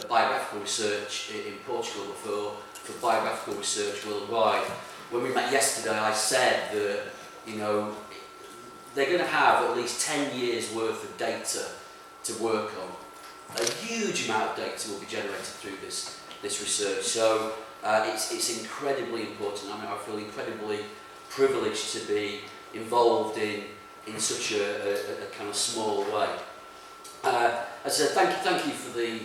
biographical research in Portugal, but for biographical research worldwide. When we met yesterday, I said that, you know, they're going to have at least 10 years worth of data to work on. A huge amount of data will be generated through this research. So it's incredibly important. I mean, I feel incredibly privileged to be involved in such a kind of small way. As I said, thank you for the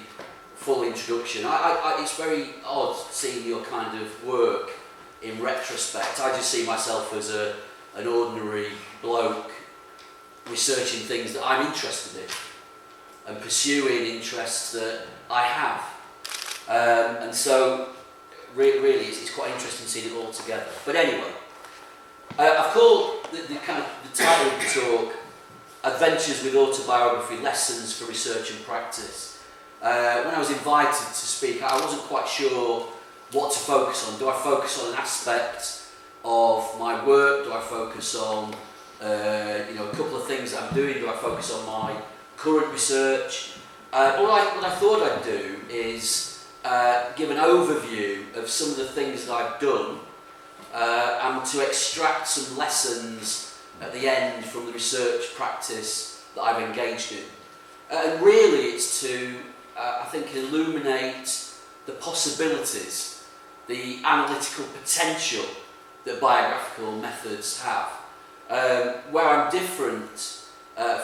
full introduction. It's very odd seeing your kind of work in retrospect. I just see myself as an ordinary bloke researching things that I'm interested in and pursuing interests that I have. And so really it's quite interesting seeing it all together. But anyway, I've called the title of the talk Adventures with Autobiography, Lessons for Research and Practice. When I was invited to speak, I wasn't quite sure what to focus on. Do I focus on an aspect of my work? Do I focus on a couple of things that I'm doing? Do I focus on my current research? What I thought I'd do is give an overview of some of the things that I've done and to extract some lessons at the end from the research practice that I've engaged in. And really it's to, I think, illuminate the possibilities, the analytical potential that biographical methods have. Where I'm different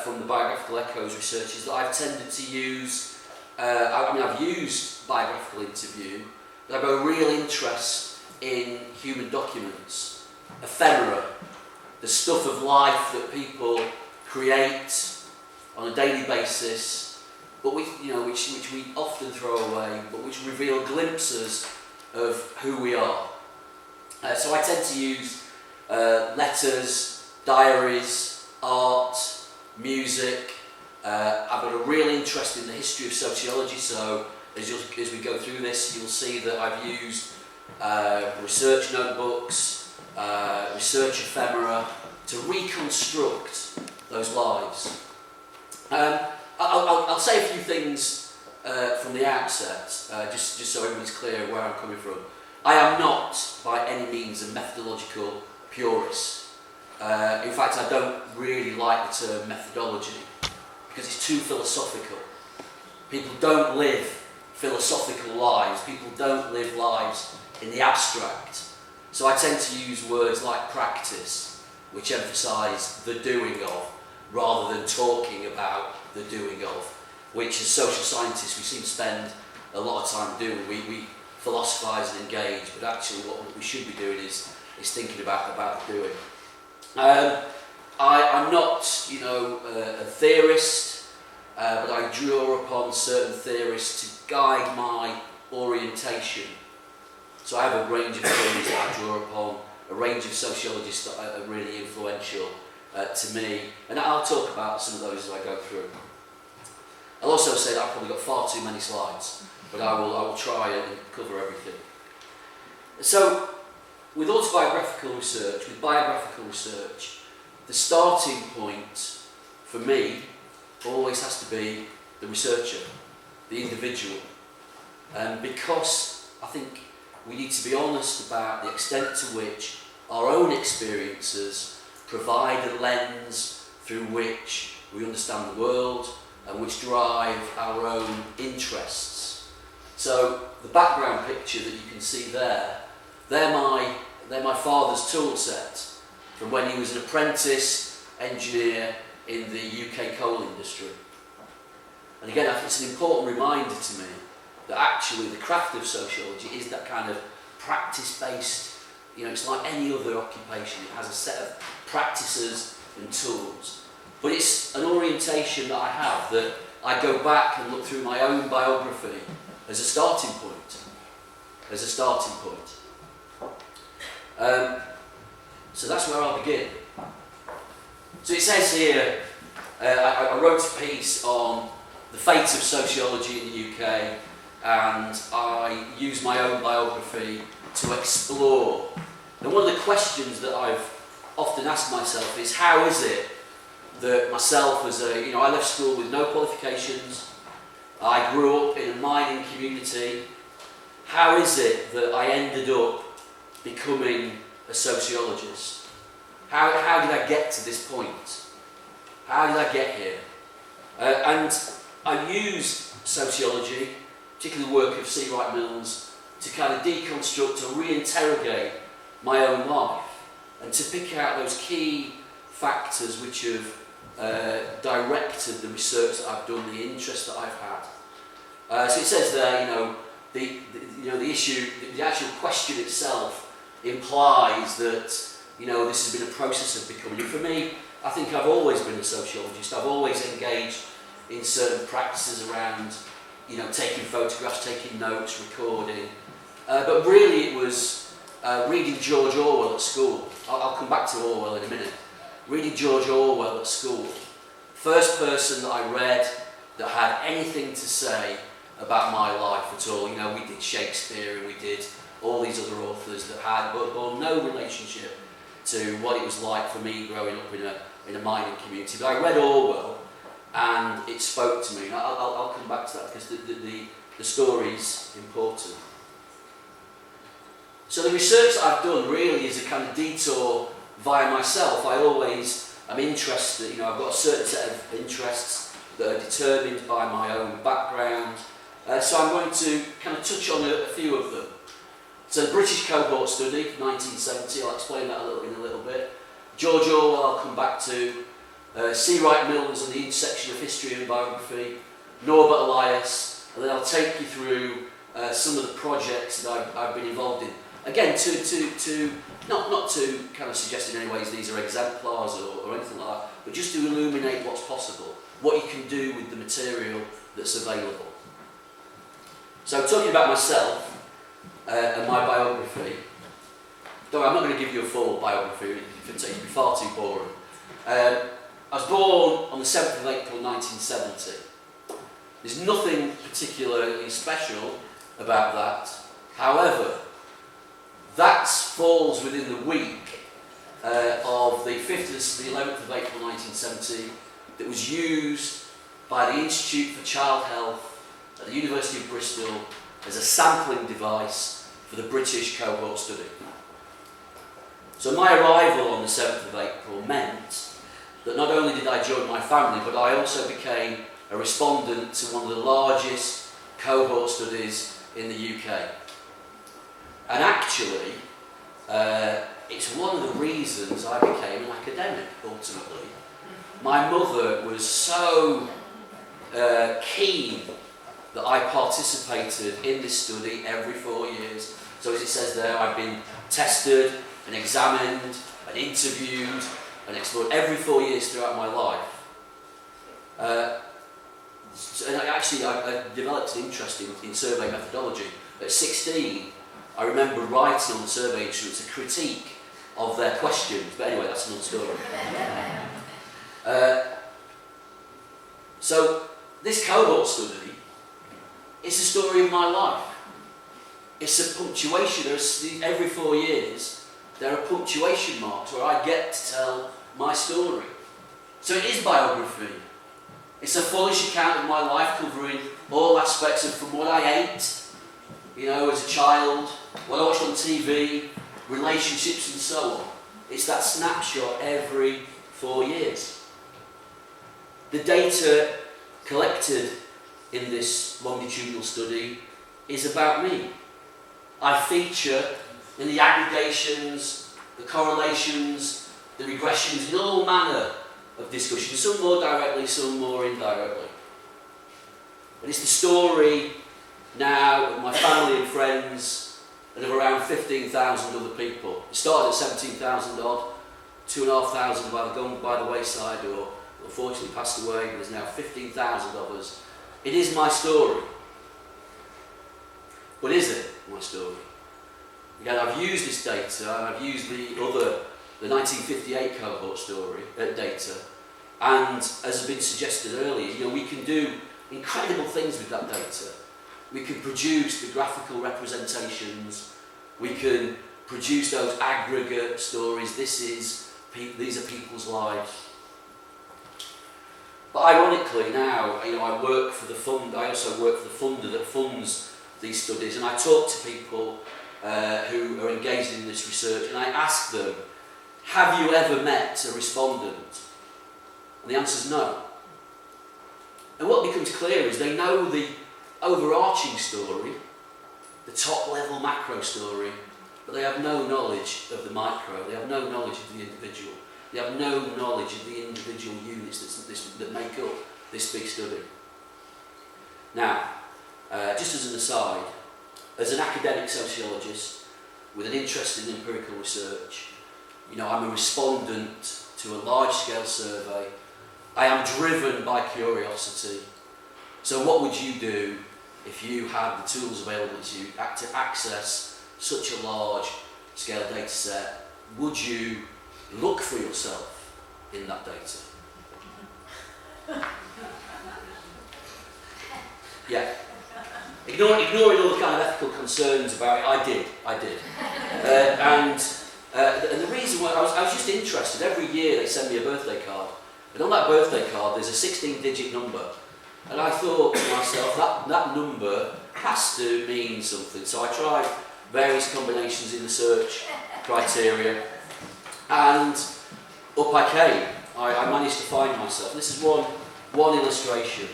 from the biographical echoes research is that I've tended to use, I've used biographical interview, but I've got a real interest in human documents, ephemera, the stuff of life that people create on a daily basis, but which we often throw away, but which reveal glimpses of who we are. So I tend to use letters, diaries, art, music. I've got a real interest in the history of sociology, so as we go through this, you'll see that I've used research notebooks, research ephemera to reconstruct those lives. I'll say a few things from the outset, just so everybody's clear where I'm coming from. I am not by any means a methodological purist. In fact, I don't really like the term methodology because it's too philosophical. People don't live philosophical lives. People don't live lives in the abstract. So I tend to use words like practice, which emphasise the doing of, rather than talking about the doing of, which as social scientists we seem to spend a lot of time doing. We philosophise and engage, but actually what we should be doing is thinking about the doing. I'm not, a theorist, but I draw upon certain theorists to guide my orientation. So I have a range of theories that I draw upon, a range of sociologists that are really influential to me, and I'll talk about some of those as I go through. I'll also say that I've probably got far too many slides, but I will try and cover everything. So, with autobiographical research, with biographical research, the starting point for me always has to be the researcher, the individual, because I think we need to be honest about the extent to which our own experiences provide a lens through which we understand the world and which drive our own interests. So the background picture that you can see there, they're my father's tool set from when he was an apprentice engineer in the UK coal industry. And again, I think it's an important reminder to me that actually the craft of sociology is that kind of practice-based, it's like any other occupation. It has a set of practices and tools. But it's an orientation that I have, that I go back and look through my own biography as a starting point. So that's where I'll begin. So it says here, I wrote a piece on the fate of sociology in the UK, and I use my own biography to explore. And one of the questions that I've often asked myself is, how is it that myself I left school with no qualifications, I grew up in a mining community. How is it that I ended up becoming a sociologist? How did I get to this point? How did I get here? And I used sociology, particularly the work of C. Wright Mills, to kind of deconstruct or reinterrogate my own life and to pick out those key factors which have directed the research that I've done, the interest that I've had. So it says there, the issue, the actual question itself implies that, this has been a process of becoming. And for me, I think I've always been a sociologist. I've always engaged in certain practices around, taking photographs, taking notes, recording. But really it was reading George Orwell at school. I'll come back to Orwell in a minute. Reading George Orwell at school. First person that I read that had anything to say about my life at all. We did Shakespeare and we did all these other authors that had bore no relationship to what it was like for me growing up in a mining community. But I read Orwell and it spoke to me. And I'll come back to that because the story's important. So the research that I've done really is a kind of detour via myself. I always am interested, I've got a certain set of interests that are determined by my own background. So I'm going to kind of touch on a few of them. So the British cohort study, 1970, I'll explain that in a little bit. George Orwell, I'll come back to. C. Wright Mills and the intersection of history and biography. Norbert Elias, and then I'll take you through some of the projects that I've been involved in. Again, to not to kind of suggest in any ways these are exemplars or anything like that, but just to illuminate what's possible, what you can do with the material that's available. So talking about myself and my biography, though I'm not going to give you a full biography, it'd be far too boring. I was born on the 7th of April 1970. There's nothing particularly special about that. However, that falls within the week of the 5th to the 11th of April 1970 that was used by the Institute for Child Health at the University of Bristol as a sampling device for the British cohort study. So my arrival on the 7th of April meant that not only did I join my family, but I also became a respondent to one of the largest cohort studies in the UK. And actually, it's one of the reasons I became an academic, ultimately. My mother was so keen that I participated in this study every 4 years. So as it says there, I've been tested and examined and interviewed and explored every 4 years throughout my life. And I developed an interest in survey methodology. At 16, I remember writing on the survey instruments a critique of their questions. But anyway, that's another story. So this cohort study, it's a story of my life. It's a punctuation. Every 4 years, there are punctuation marks where I get to tell my story. So it is biography. It's a fullish account of my life, covering all aspects of from what I ate, as a child, what I watched on TV, relationships and so on. It's that snapshot every 4 years. The data collected in this longitudinal study is about me. I feature in the aggregations, the correlations, the regressions, in all manner of discussion, some more directly, some more indirectly. But it's the story now of my family and friends and of around 15,000 other people. It started at 17,000 odd, 2,500 have either gone by the wayside or unfortunately passed away, but there's now 15,000 of us. It is my story. But is it my story? Again, I've used this data and I've used the 1958 cohort story data, and as has been suggested earlier, we can do incredible things with that data. We can produce the graphical representations, we can produce those aggregate stories. These are people's lives. But ironically now, you know, I work for the fund. I also work for the funder that funds these studies, and I talk to people who are engaged in this research, and I ask them, have you ever met a respondent? And the answer is no. And what becomes clear is they know the overarching story, the top level macro story, but they have no knowledge of the micro, they have no knowledge of the individual, they have no knowledge of the individual units that make up this big study. Now, just as an aside, as an academic sociologist with an interest in empirical research, you know, I'm a respondent to a large-scale survey. I am driven by curiosity. So what would you do if you had the tools available to you to access such a large-scale data set? Would you look for yourself in that data? Yeah. Ignoring all the kind of ethical concerns about it, I did. And the reason why I was just interested, every year they send me a birthday card, and on that birthday card there's a 16-digit number, and I thought to myself, that number has to mean something. So I tried various combinations in the search criteria, and up I came. I managed to find myself. This is one illustration.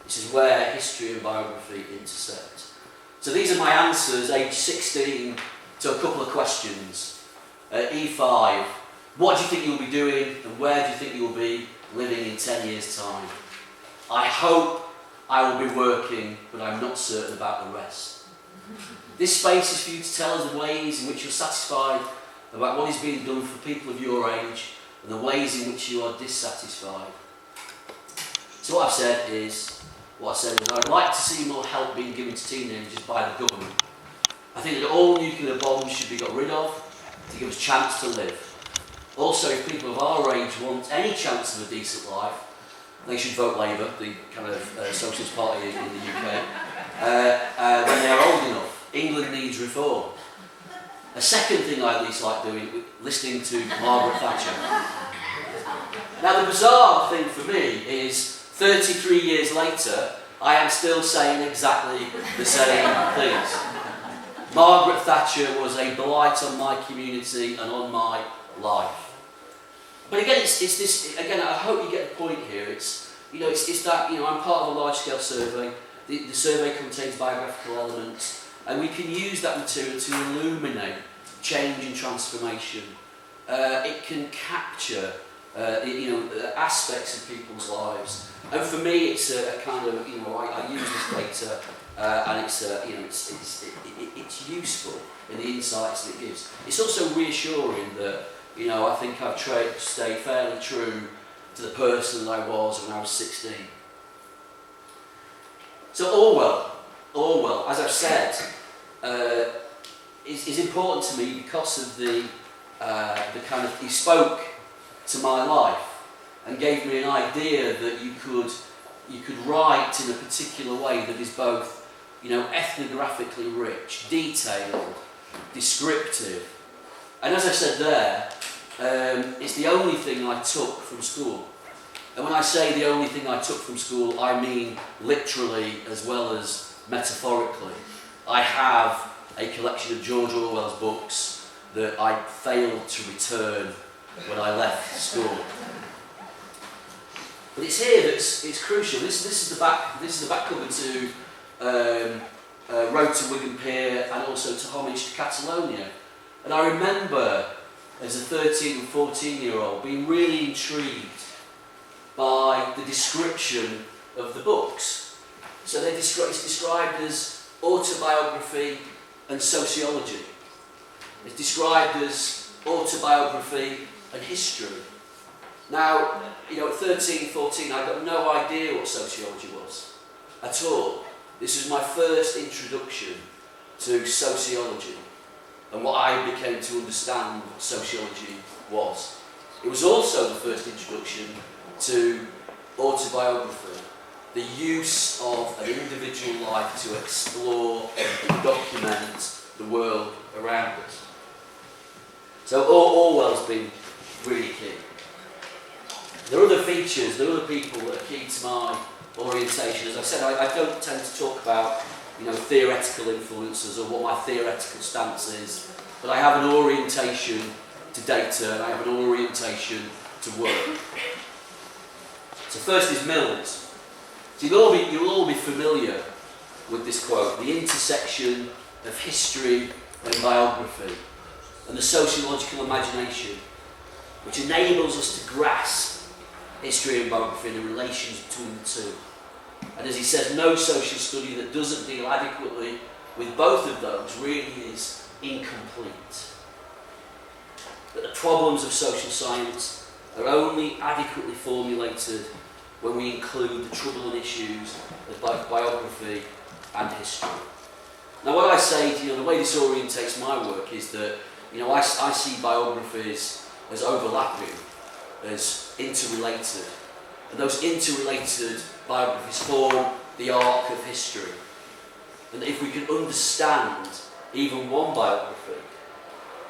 This is where history and biography intersect. So these are my answers, age 16, to a couple of questions. E5, what do you think you'll be doing, and where do you think you'll be living in 10 years' time? I hope I will be working, but I'm not certain about the rest. This space is for you to tell us the ways in which you're satisfied about what is being done for people of your age, and the ways in which you are dissatisfied. So what I've said is, I'd like to see more help being given to teenagers by the government. I think that all nuclear bombs should be got rid of to give us a chance to live. Also, if people of our age want any chance of a decent life, they should vote Labour, the kind of socialist party in the UK, when they are old enough. England needs reform. A second thing I at least like doing, listening to Margaret Thatcher. Now the bizarre thing for me is, 33 years later, I am still saying exactly the same things. Margaret Thatcher was a blight on my community and on my life. But again, it's this. Again, I hope you get the point here. It's that I'm part of a large-scale survey. The survey contains biographical elements, and we can use that material to illuminate change and transformation. It can capture aspects of people's lives. And for me, it's a kind of, I use this data, and it's useful in the insights that it gives. It's also reassuring that, I think I've stayed fairly true to the person that I was when I was 16. So Orwell, as I've said, is important to me because of the kind of, he spoke to my life and gave me an idea that you could write in a particular way that is both, ethnographically rich, detailed, descriptive. And as I said there, it's the only thing I took from school. And when I say the only thing I took from school, I mean literally as well as metaphorically. I have a collection of George Orwell's books that I failed to return when I left school. But it's here that it's crucial. This is the back cover to Road to Wigan Pier, and also to Homage to Catalonia. And I remember as a 13 and 14-year-old being really intrigued by the description of the books. So it's described as autobiography and sociology. It's described as autobiography and history. Now, at 13, 14, I got no idea what sociology was at all. This was my first introduction to sociology and what I became to understand what sociology was. It was also the first introduction to autobiography, the use of an individual life to explore and document the world around us. So Orwell's been really key. There There are other features, there are other people that are key to my orientation. As I said, I don't tend to talk about, you know, theoretical influences or what my theoretical stance is, but I have an orientation to data and I have an orientation to work. So first is Mills. So you'll all be familiar with this quote: the intersection of history and biography and the sociological imagination, which enables us to grasp history and biography and the relations between the two. And as he says, no social study that doesn't deal adequately with both of those really is incomplete. That the problems of social science are only adequately formulated when we include the troubling issues of both biography and history. Now what I say, you know, the way this orientates my work is that, you know, I see biographies as overlapping, as interrelated. And those interrelated biographies form the arc of history. And if we can understand even one biography,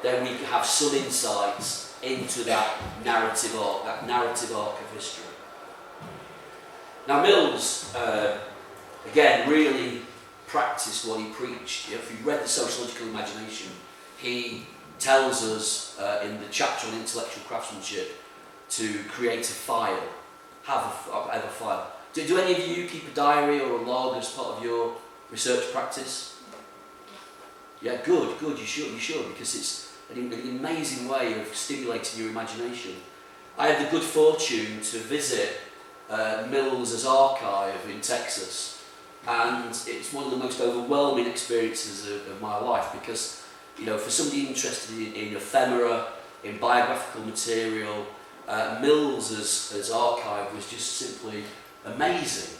then we can have some insights into that narrative arc of history. Now Mills, again, really practiced what he preached. If you read The Sociological Imagination, he tells us in the chapter on intellectual craftsmanship to create a file, have a file. Do any of you keep a diary or a log as part of your research practice? Yeah, good, you should, because it's an amazing way of stimulating your imagination. I had the good fortune to visit Mills's archive in Texas, and it's one of the most overwhelming experiences of my life, because, you know, for somebody interested in ephemera, in biographical material, Mills's archive was just simply amazing.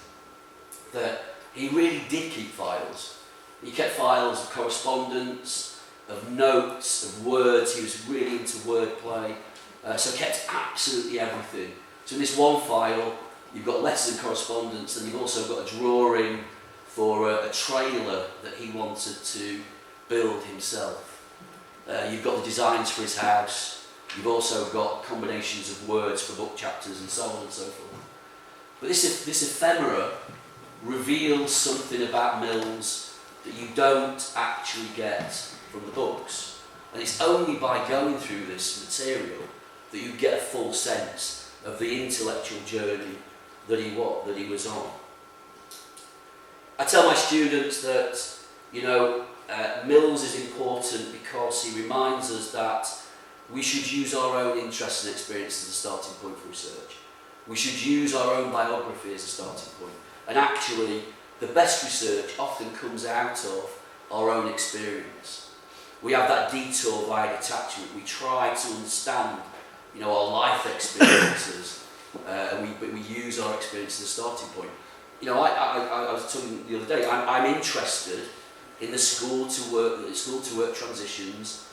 That he really did keep files. He kept files of correspondence, of notes, of words. He was really into wordplay, so kept absolutely everything. So in this one file, you've got letters and correspondence, and you've also got a drawing for a trailer that he wanted to build himself. You've got the designs for his house. You've also got combinations of words for book chapters and so on and so forth. But this ephemera reveals something about Mills that you don't actually get from the books. And it's only by going through this material that you get a full sense of the intellectual journey that he was on. I tell my students that, you know, Mills is important because he reminds us that we should use our own interests and experiences as a starting point for research. We should use our own biography as a starting point. And actually, the best research often comes out of our own experience. We have that detour via detachment. We try to understand, you know, our life experiences, and we use our experience as a starting point. You know, I was talking the other day, I'm interested in the school to work transitions,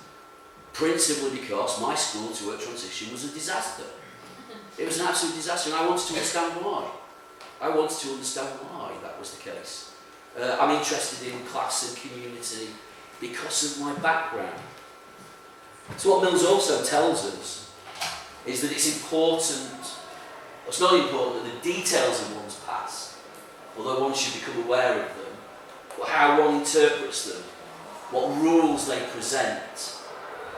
principally because my school to work transition was a disaster. It was an absolute disaster, and I wanted to understand why. I wanted to understand why that was the case. I'm interested in class and community because of my background. So what Mills also tells us is that it's important, it's not important that the details of one's past, although one should become aware of them, but how one interprets them, what rules they present,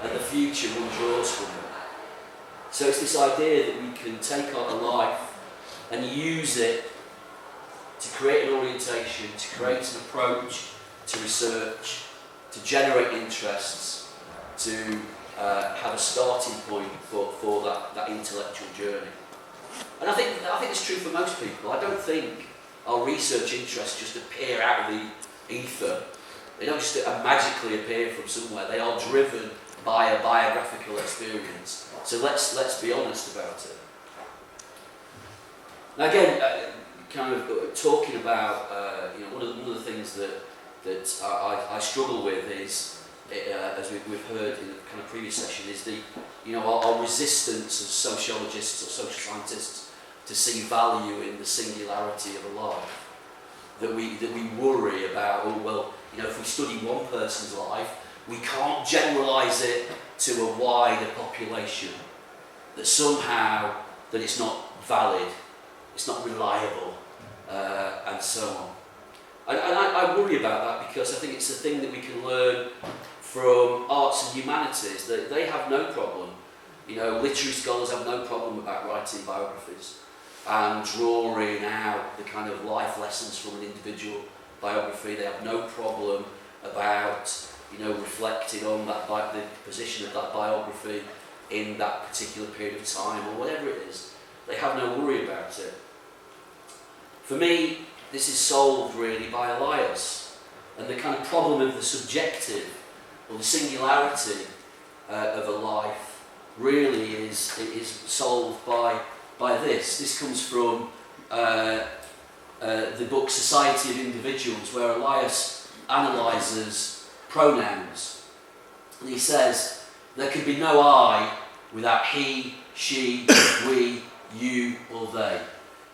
and the future one draws from them. So it's this idea that we can take our life and use it to create an orientation, to create an approach to research, to generate interests, to have a starting point for that intellectual journey. And I think it's true for most people. I don't think our research interests just appear out of the ether. They don't just magically appear from somewhere. They are driven by a biographical experience. So let's be honest about it. Now again, kind of talking about you know, one of the things that I struggle with is, as we've heard in the kind of previous session, is the, you know, our resistance as sociologists or social scientists to see value in the singularity of a life. That we worry about, oh well, you know, if we study one person's life, we can't generalise it to a wider population. That somehow that it's not valid, it's not reliable, and so on. And I worry about that because I think it's a thing that we can learn from arts and humanities. They have no problem. You know, literary scholars have no problem about writing biographies and drawing out the kind of life lessons from an individual biography. They have no problem about, you know, reflecting on that the position of that biography in that particular period of time or whatever it is. They have no worry about it. For me, this is solved really by Elias, and the kind of problem of the subjective or the singularity of a life really is solved by this. This comes from the book Society of Individuals, where Elias analyses pronouns. And he says, there can be no I without he, she, we, you or they.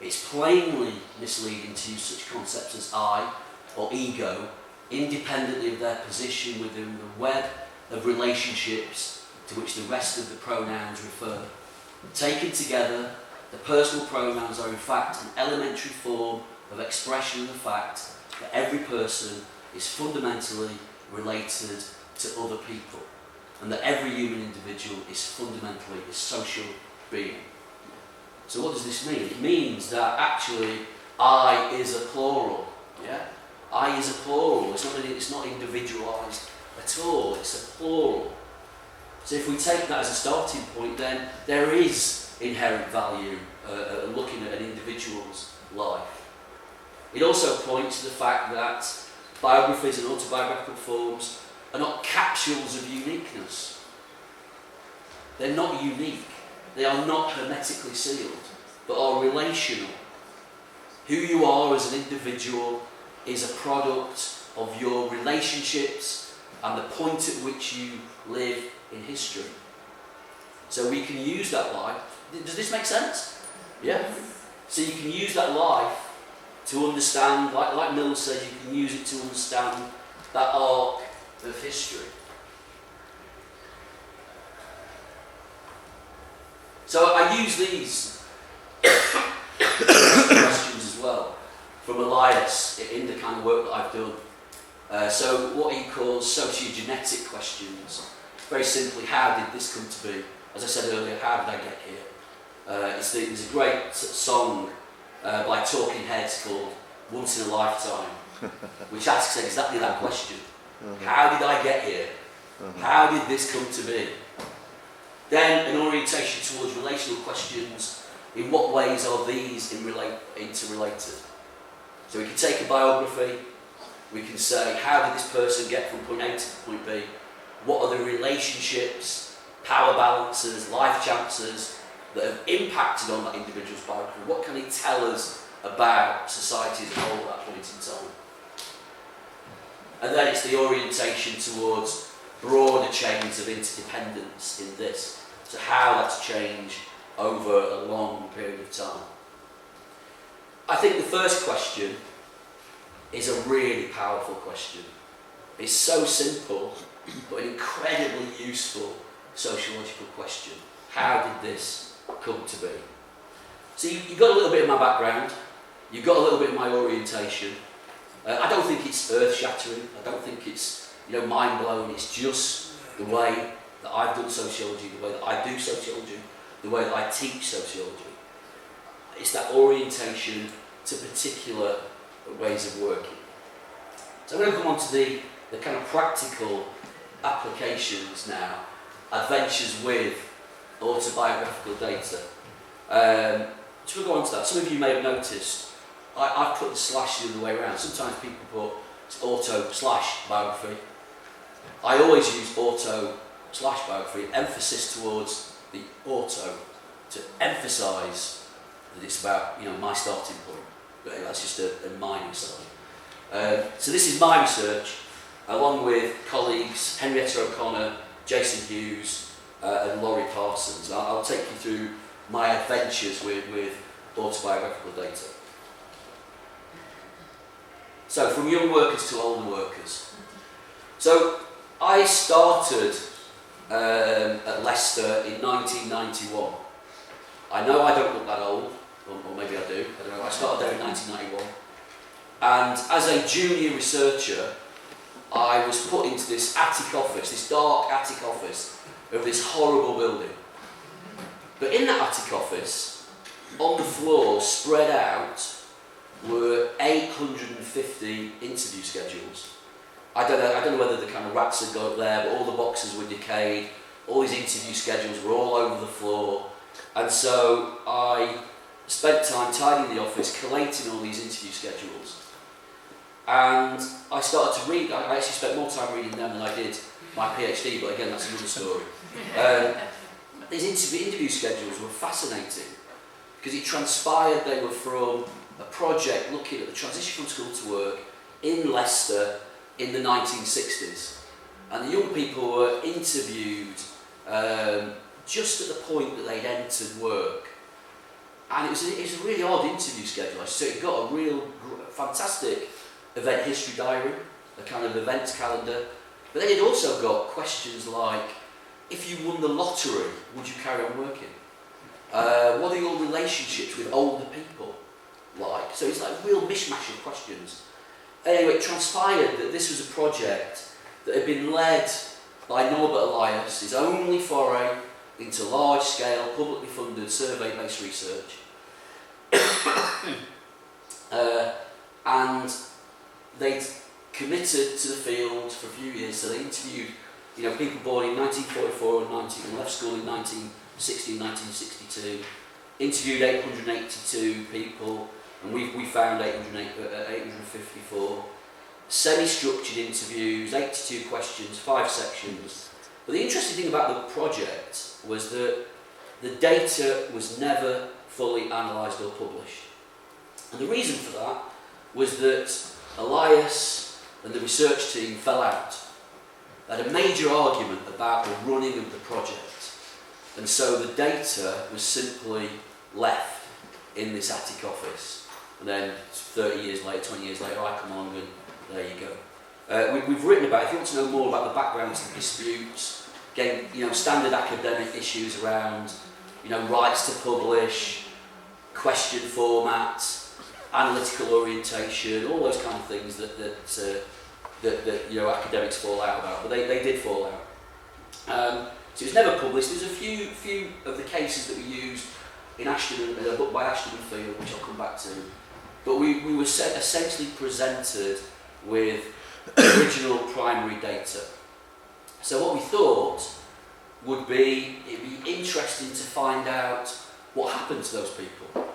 It's plainly misleading to use such concepts as I or ego independently of their position within the web of relationships to which the rest of the pronouns refer. Taken together, the personal pronouns are in fact an elementary form of expression of the fact that every person is fundamentally related to other people, and that every human individual is fundamentally a social being. So what does this mean? It means that actually I is a plural. Yeah? I is a plural. It's not individualised at all. It's a plural. So if we take that as a starting point, then there is inherent value looking at an individual's life. It also points to the fact that biographies and autobiographical forms are not capsules of uniqueness. They're not unique. They are not hermetically sealed, but are relational. Who you are as an individual is a product of your relationships and the point at which you live in history. So we can use that life. Does this make sense? Yeah? So you can use that life to understand, like Mill said, you can use it to understand that arc of history. So I use these questions as well from Elias in the kind of work that I've done. So what he calls sociogenetic questions. Very simply, how did this come to be? As I said earlier, how did I get here? There's a great song by Talking Heads called Once in a Lifetime, which asks exactly that question. How did I get here? How did this come to be? Then an orientation towards relational questions. In what ways are these interrelated? So we can take a biography, we can say, how did this person get from point A to point B? What are the relationships, power balances, life chances that have impacted on that individual's biography? What can it tell us about society as a whole at that point in time? And then it's the orientation towards broader chains of interdependence in this. So how that's changed over a long period of time. I think the first question is a really powerful question. It's so simple, but an incredibly useful sociological question. How did this come to be? So you've got a little bit of my background, you've got a little bit of my orientation. I don't think it's earth-shattering, I don't think it's mind-blowing, it's just the way that I've done sociology, the way that I do sociology, the way that I teach sociology. It's that orientation to particular ways of working. So I'm going to come on to the kind of practical applications now, adventures with autobiographical data. So we'll go on to that. Some of you may have noticed, I've put the slash the other way around. Sometimes people put auto/biography. I always use auto/biography, emphasis towards the auto, to emphasise that it's about my starting point. But that's just a minor side. So this is my research, along with colleagues Henrietta O'Connor, Jason Hughes, and Laurie Parsons. I'll take you through my adventures with autobiographical data. So from young workers to older workers. So I started at Leicester in 1991. I know I don't look that old, or maybe I do, I don't know. I started there in 1991. And as a junior researcher, I was put into this attic office, this dark attic office of this horrible building. But in that attic office, on the floor, spread out, were 850 interview schedules. I don't know whether the kind of rats had got up there, but all the boxes were decayed, all these interview schedules were all over the floor. And so I spent time tidying the office, collating all these interview schedules. And I started to read. I actually spent more time reading them than I did my PhD, but again, that's another story. These interview schedules were fascinating because it transpired they were from a project looking at the transition from school to work in Leicester in the 1960s. And the young people were interviewed just at the point that they'd entered work. And it was a really odd interview schedule. So it got a real fantastic event history diary, a kind of events calendar. But then it also got questions like, if you won the lottery, would you carry on working? What are your relationships with older people like? So it's like a real mishmash of questions. Anyway, it transpired that this was a project that had been led by Norbert Elias, his only foray into large-scale, publicly funded, survey-based research. And they'd committed to the field for a few years, so they interviewed people born in 1944 and left school in 1960 and 1962, interviewed 882 people, and we found 854. Semi-structured interviews, 82 questions, 5 sections. But the interesting thing about the project was that the data was never fully analysed or published. And the reason for that was that Elias and the research team fell out. They had a major argument about the running of the project. And so the data was simply left in this attic office. And then 30 years later, 20 years later, I come along and there you go. We've written about, if you want to know more about the backgrounds of the disputes, again, standard academic issues around, rights to publish, question formats, analytical orientation, all those kind of things that academics fall out about, but they did fall out. So it was never published. There's a few of the cases that we used in Ashton, a book by Ashton and Field, which I'll come back to. But we were essentially presented with original primary data. So what we thought would be, it'd be interesting to find out what happened to those people.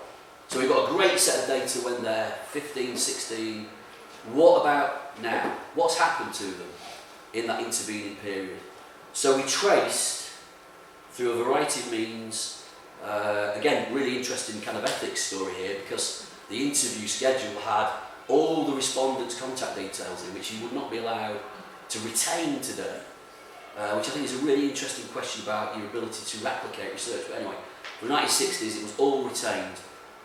So we've got a great set of data when they're 15, 16. What about now? What's happened to them in that intervening period? So we traced, through a variety of means, again, really interesting kind of ethics story here, because the interview schedule had all the respondents' contact details in, which you would not be allowed to retain today, which I think is a really interesting question about your ability to replicate research. But anyway, for the 1960s, it was all retained.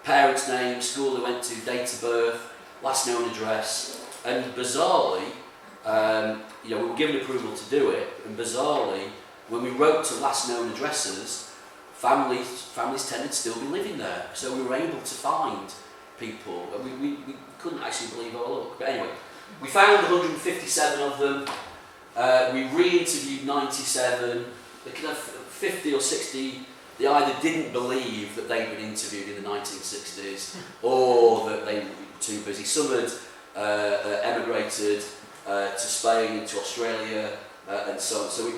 Parents' name, school they went to, date of birth, last known address, and bizarrely, we were given approval to do it, and bizarrely, when we wrote to last known addresses, families tended to still be living there, so we were able to find people. We couldn't actually believe our luck. But anyway, we found 157 of them. We re-interviewed 97. The kind of 50 or 60, they either didn't believe that they'd been interviewed in the 1960s, or that they were too busy. Some had emigrated to Spain, to Australia, and so on. So we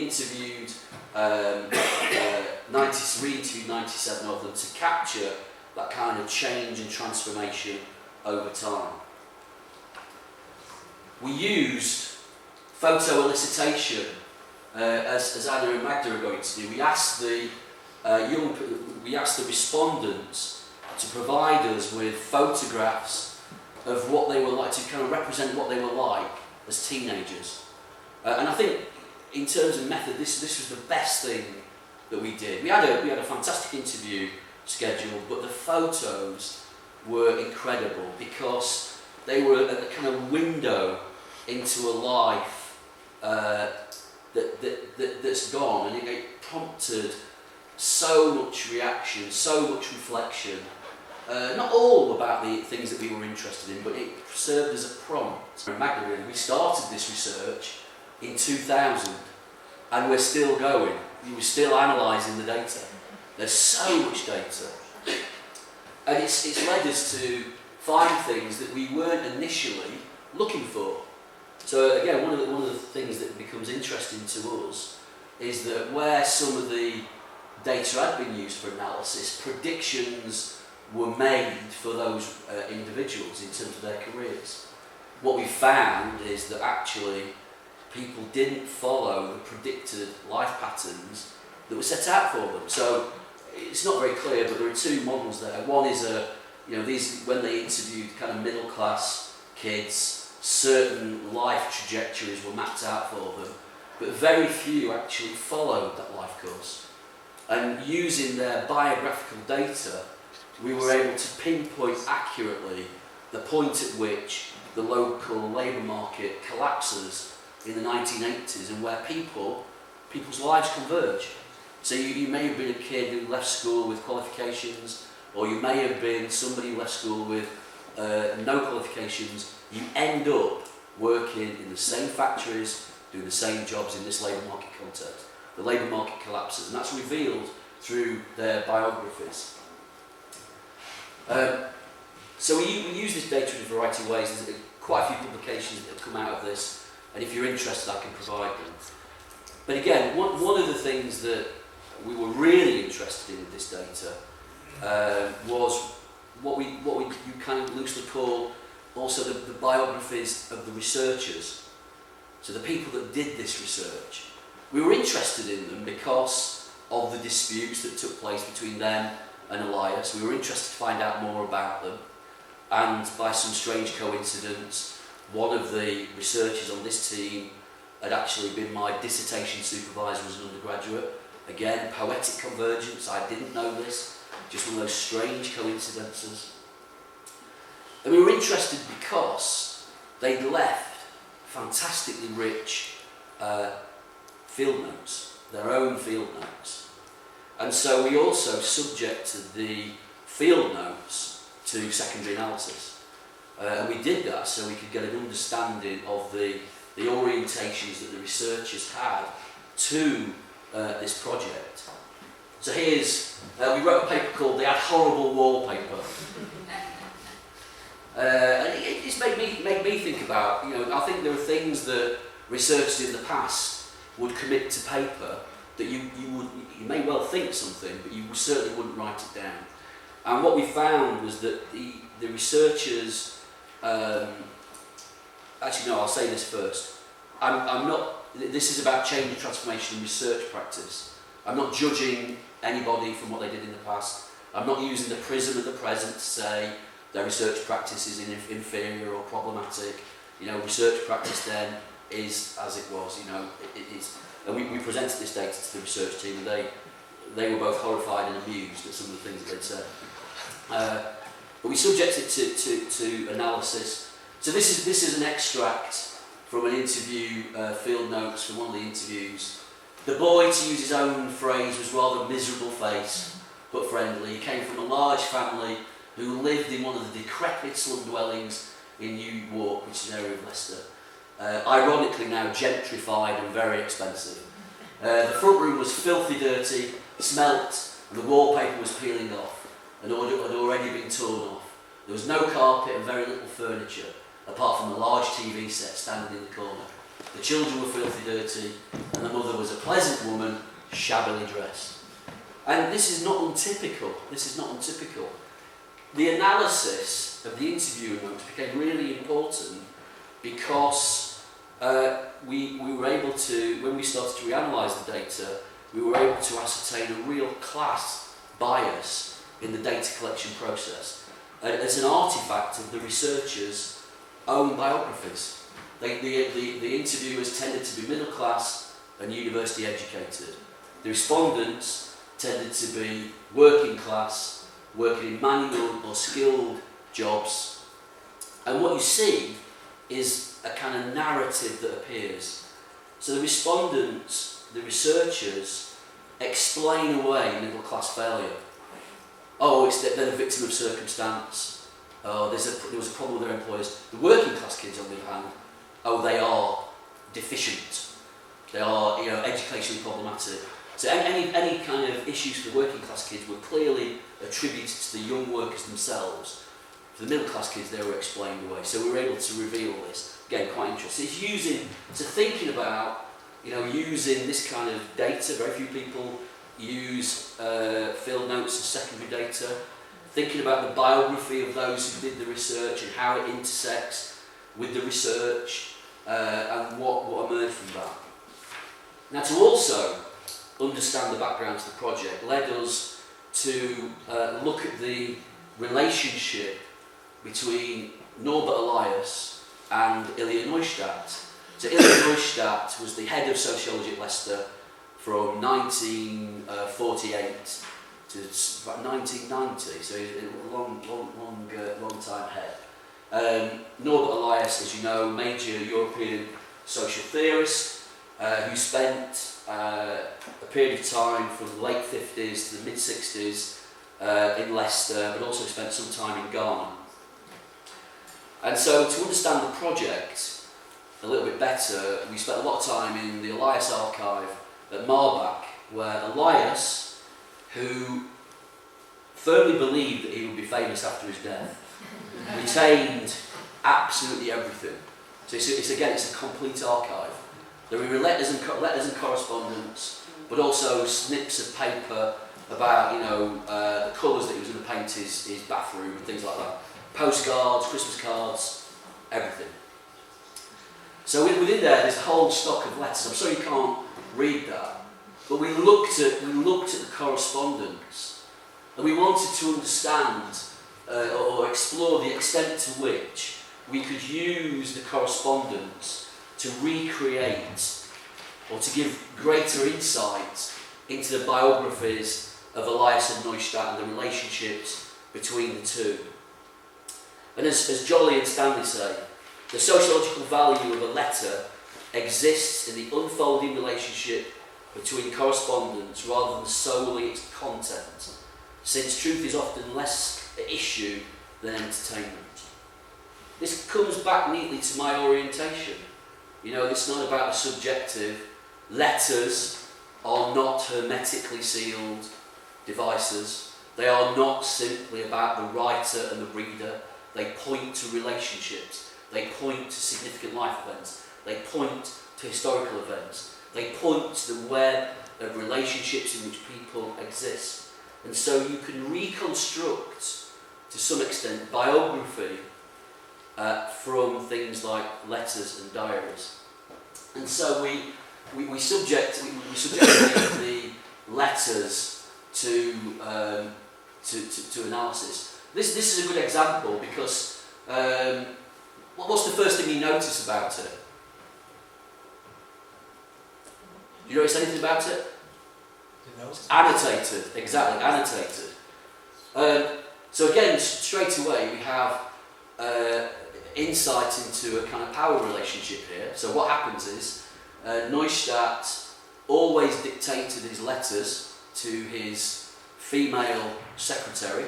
interviewed, re-interviewed 97 of them to capture that kind of change and transformation over time. We used photo elicitation, as Anna and Magda are going to do. We asked the respondents to provide us with photographs of what they were like, to kind of represent what they were like as teenagers. And I think, in terms of method, this was the best thing that we did. We had a fantastic interview schedule, but the photos were incredible because they were a kind of window into a life that's gone, and it prompted so much reaction, so much reflection. Not all about the things that we were interested in, but it served as a prompt. Magdalene, we started this research in 2000, and we're still going. We're still analysing the data. There's so much data. And it's led us to find things that we weren't initially looking for. So again, one of the things that becomes interesting to us is that where some of the data had been used for analysis, predictions were made for those individuals in terms of their careers. What we found is that actually people didn't follow the predicted life patterns that were set out for them. So it's not very clear, but there are two models there. One is these, when they interviewed kind of middle class kids, certain life trajectories were mapped out for them, but very few actually followed that life course. And using their biographical data, we were able to pinpoint accurately the point at which the local labour market collapses in the 1980s and where people's lives converge. So you may have been a kid who left school with qualifications, or you may have been somebody who left school with no qualifications. You end up working in the same factories, doing the same jobs in this labour market context. The labour market collapses, and that's revealed through their biographies. So we use this data in a variety of ways. There's quite a few publications that have come out of this, and if you're interested, I can provide them. But again, one of the things that we were really interested in with this data was what you kind of loosely call also the biographies of the researchers. So the people that did this research. We were interested in them because of the disputes that took place between them and Elias. We were interested to find out more about them, and by some strange coincidence, one of the researchers on this team had actually been my dissertation supervisor as an undergraduate. Again, poetic convergence, I didn't know this, just one of those strange coincidences. And we were interested because they'd left fantastically rich field notes, their own field notes. And so we also subjected the field notes to secondary analysis. And we did that so we could get an understanding of the orientations that the researchers had to this project. So here's, we wrote a paper called "They Had Horrible Wallpaper." And it just made me think about, I think there are things that researchers in the past would commit to paper that you may well think something, but you certainly wouldn't write it down. And what we found was that the researchers, actually no, I'll say this first. I'm not, this is about change and transformation in research practice. I'm not judging anybody from what they did in the past. I'm not using the prism of the present to say their research practice is inferior or problematic. Research practice then is as it was, it is. And we presented this data to the research team, and they were both horrified and amused at some of the things that they'd said. But we subjected it to analysis. So this is an extract from an interview, field notes from one of the interviews. The boy, to use his own phrase, was rather miserable face, but friendly. He came from a large family who lived in one of the decrepit slum dwellings in New York, which is an area of Leicester. Ironically now gentrified and very expensive. The front room was filthy dirty, smelt, and the wallpaper was peeling off, and had already been torn off. There was no carpet and very little furniture, apart from a large TV set standing in the corner. The children were filthy dirty, and the mother was a pleasant woman, shabbily dressed. And this is not untypical. The analysis of the interview notes became really important because we were able to, when we started to reanalyse the data, we were able to ascertain a real class bias in the data collection process as an artefact of the researchers' own biographies. The interviewers tended to be middle class and university educated. The respondents tended to be working class, working in manual or skilled jobs. And what you see is a kind of narrative that appears. So the respondents, the researchers, explain away middle class failure. Oh, it's that they're the victim of circumstance. Oh, there was a problem with their employers. The working class kids, on the other hand, oh, they are deficient. They are, educationally problematic. So any kind of issues for the working class kids were clearly attributed to the young workers themselves. For the middle class kids, they were explained away. So we were able to reveal this. Again, quite interesting. It's thinking about, using this kind of data. Very few people use field notes and secondary data. Thinking about the biography of those who did the research and how it intersects with the research and what emerged from that. Now, to also understand the background to the project led us to look at the relationship between Norbert Elias and Elias Neustadt. So Elias Neustadt was the head of sociology at Leicester from 1948 to about 1990, so he's a long time ahead. Norbert Elias, as you know, major European social theorist, who spent a period of time from the late 50s to the mid 60s in Leicester, but also spent some time in Ghana. And so to understand the project a little bit better, we spent a lot of time in the Elias Archive at Marbach, where Elias, who firmly believed that he would be famous after his death, retained absolutely everything. So it's a complete archive. There were letters and correspondence, but also snips of paper about the colours that he was going to paint his bathroom and things like that. Postcards, Christmas cards, everything. So within there's a whole stock of letters. I'm sorry you can't read that, but we looked at the correspondence, and we wanted to understand or explore the extent to which we could use the correspondence to recreate or to give greater insight into the biographies of Elias and Neustadt and the relationships between the two. And as Jolly and Stanley say, the sociological value of a letter exists in the unfolding relationship between correspondence rather than solely its content, since truth is often less an issue than entertainment. This comes back neatly to my orientation. It's not about the subjective. Letters are not hermetically sealed devices. They are not simply about the writer and the reader. They point to relationships. They point to significant life events. They point to historical events. They point to the web of relationships in which people exist. And so you can reconstruct, to some extent, biography from things like letters and diaries. And so we subject the letters to analysis. This is a good example because what's the first thing you notice about it? Do you notice anything about it? Annotated, exactly, annotated. So again, straight away we have insight into a kind of power relationship here. So what happens is Neustadt always dictated his letters to his female secretary,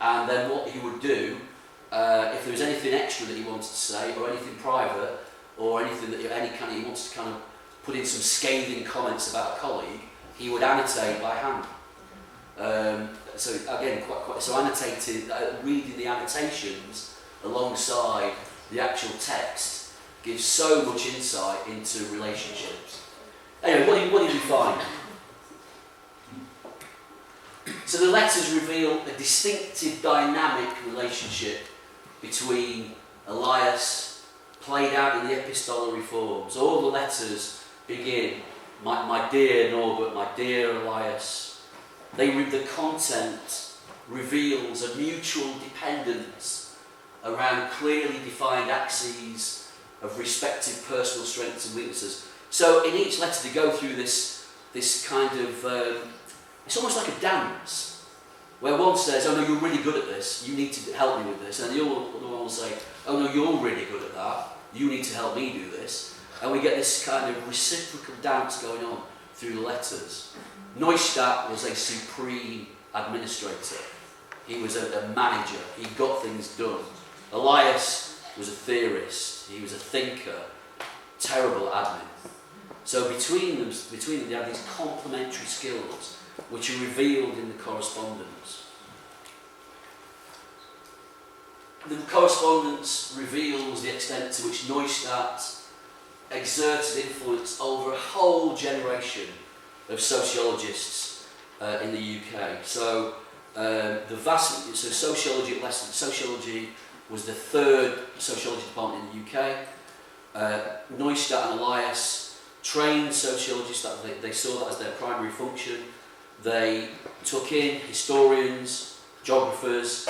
and then what he would do, if there was anything extra that he wanted to say, or anything private, or anything that he wanted to kind of put in some scathing comments about a colleague, he would annotate by hand. So again, so annotated, reading the annotations alongside the actual text gives so much insight into relationships. Anyway, what did we find? So the letters reveal a distinctive dynamic relationship between Elias, played out in the epistolary forms. All the letters begin, my dear Norbert, my dear Elias. The content reveals a mutual dependence around clearly defined axes of respective personal strengths and weaknesses. So in each letter they go through this kind of, it's almost like a dance, where one says, oh no, you're really good at this, you need to help me with this, and the other one will say, oh no, you're really good at that, you need to help me do this. And we get this kind of reciprocal dance going on, through the letters. Neustadt was a supreme administrator. He was a manager. He got things done. Elias was a theorist. He was a thinker. Terrible admin. So between them, they had these complementary skills which are revealed in the correspondence. The correspondence reveals the extent to which Neustadt exerted influence over a whole generation of sociologists in the UK. So sociology at Leicester. Sociology was the third sociology department in the UK. Neustadt and Elias trained sociologists. They saw that as their primary function. They took in historians, geographers,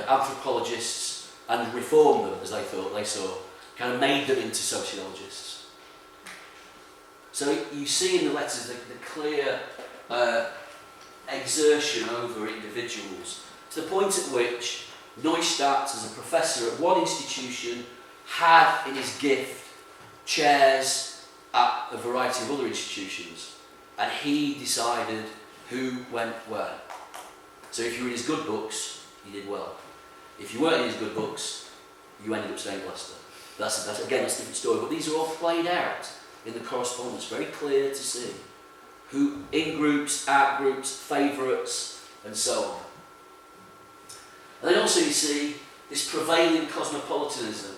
anthropologists, and reformed them, as they saw, kind of made them into sociologists. So you see in the letters the clear exertion over individuals, to the point at which Neustadt, as a professor at one institution, had in his gift chairs at a variety of other institutions, and he decided who went where. So if you were in his good books, you did well. If you weren't in his good books, you ended up staying at Leicester. That's a different story, but these are all played out in the correspondence, very clear to see who in groups, out groups, favourites, and so on. And then also you see this prevailing cosmopolitanism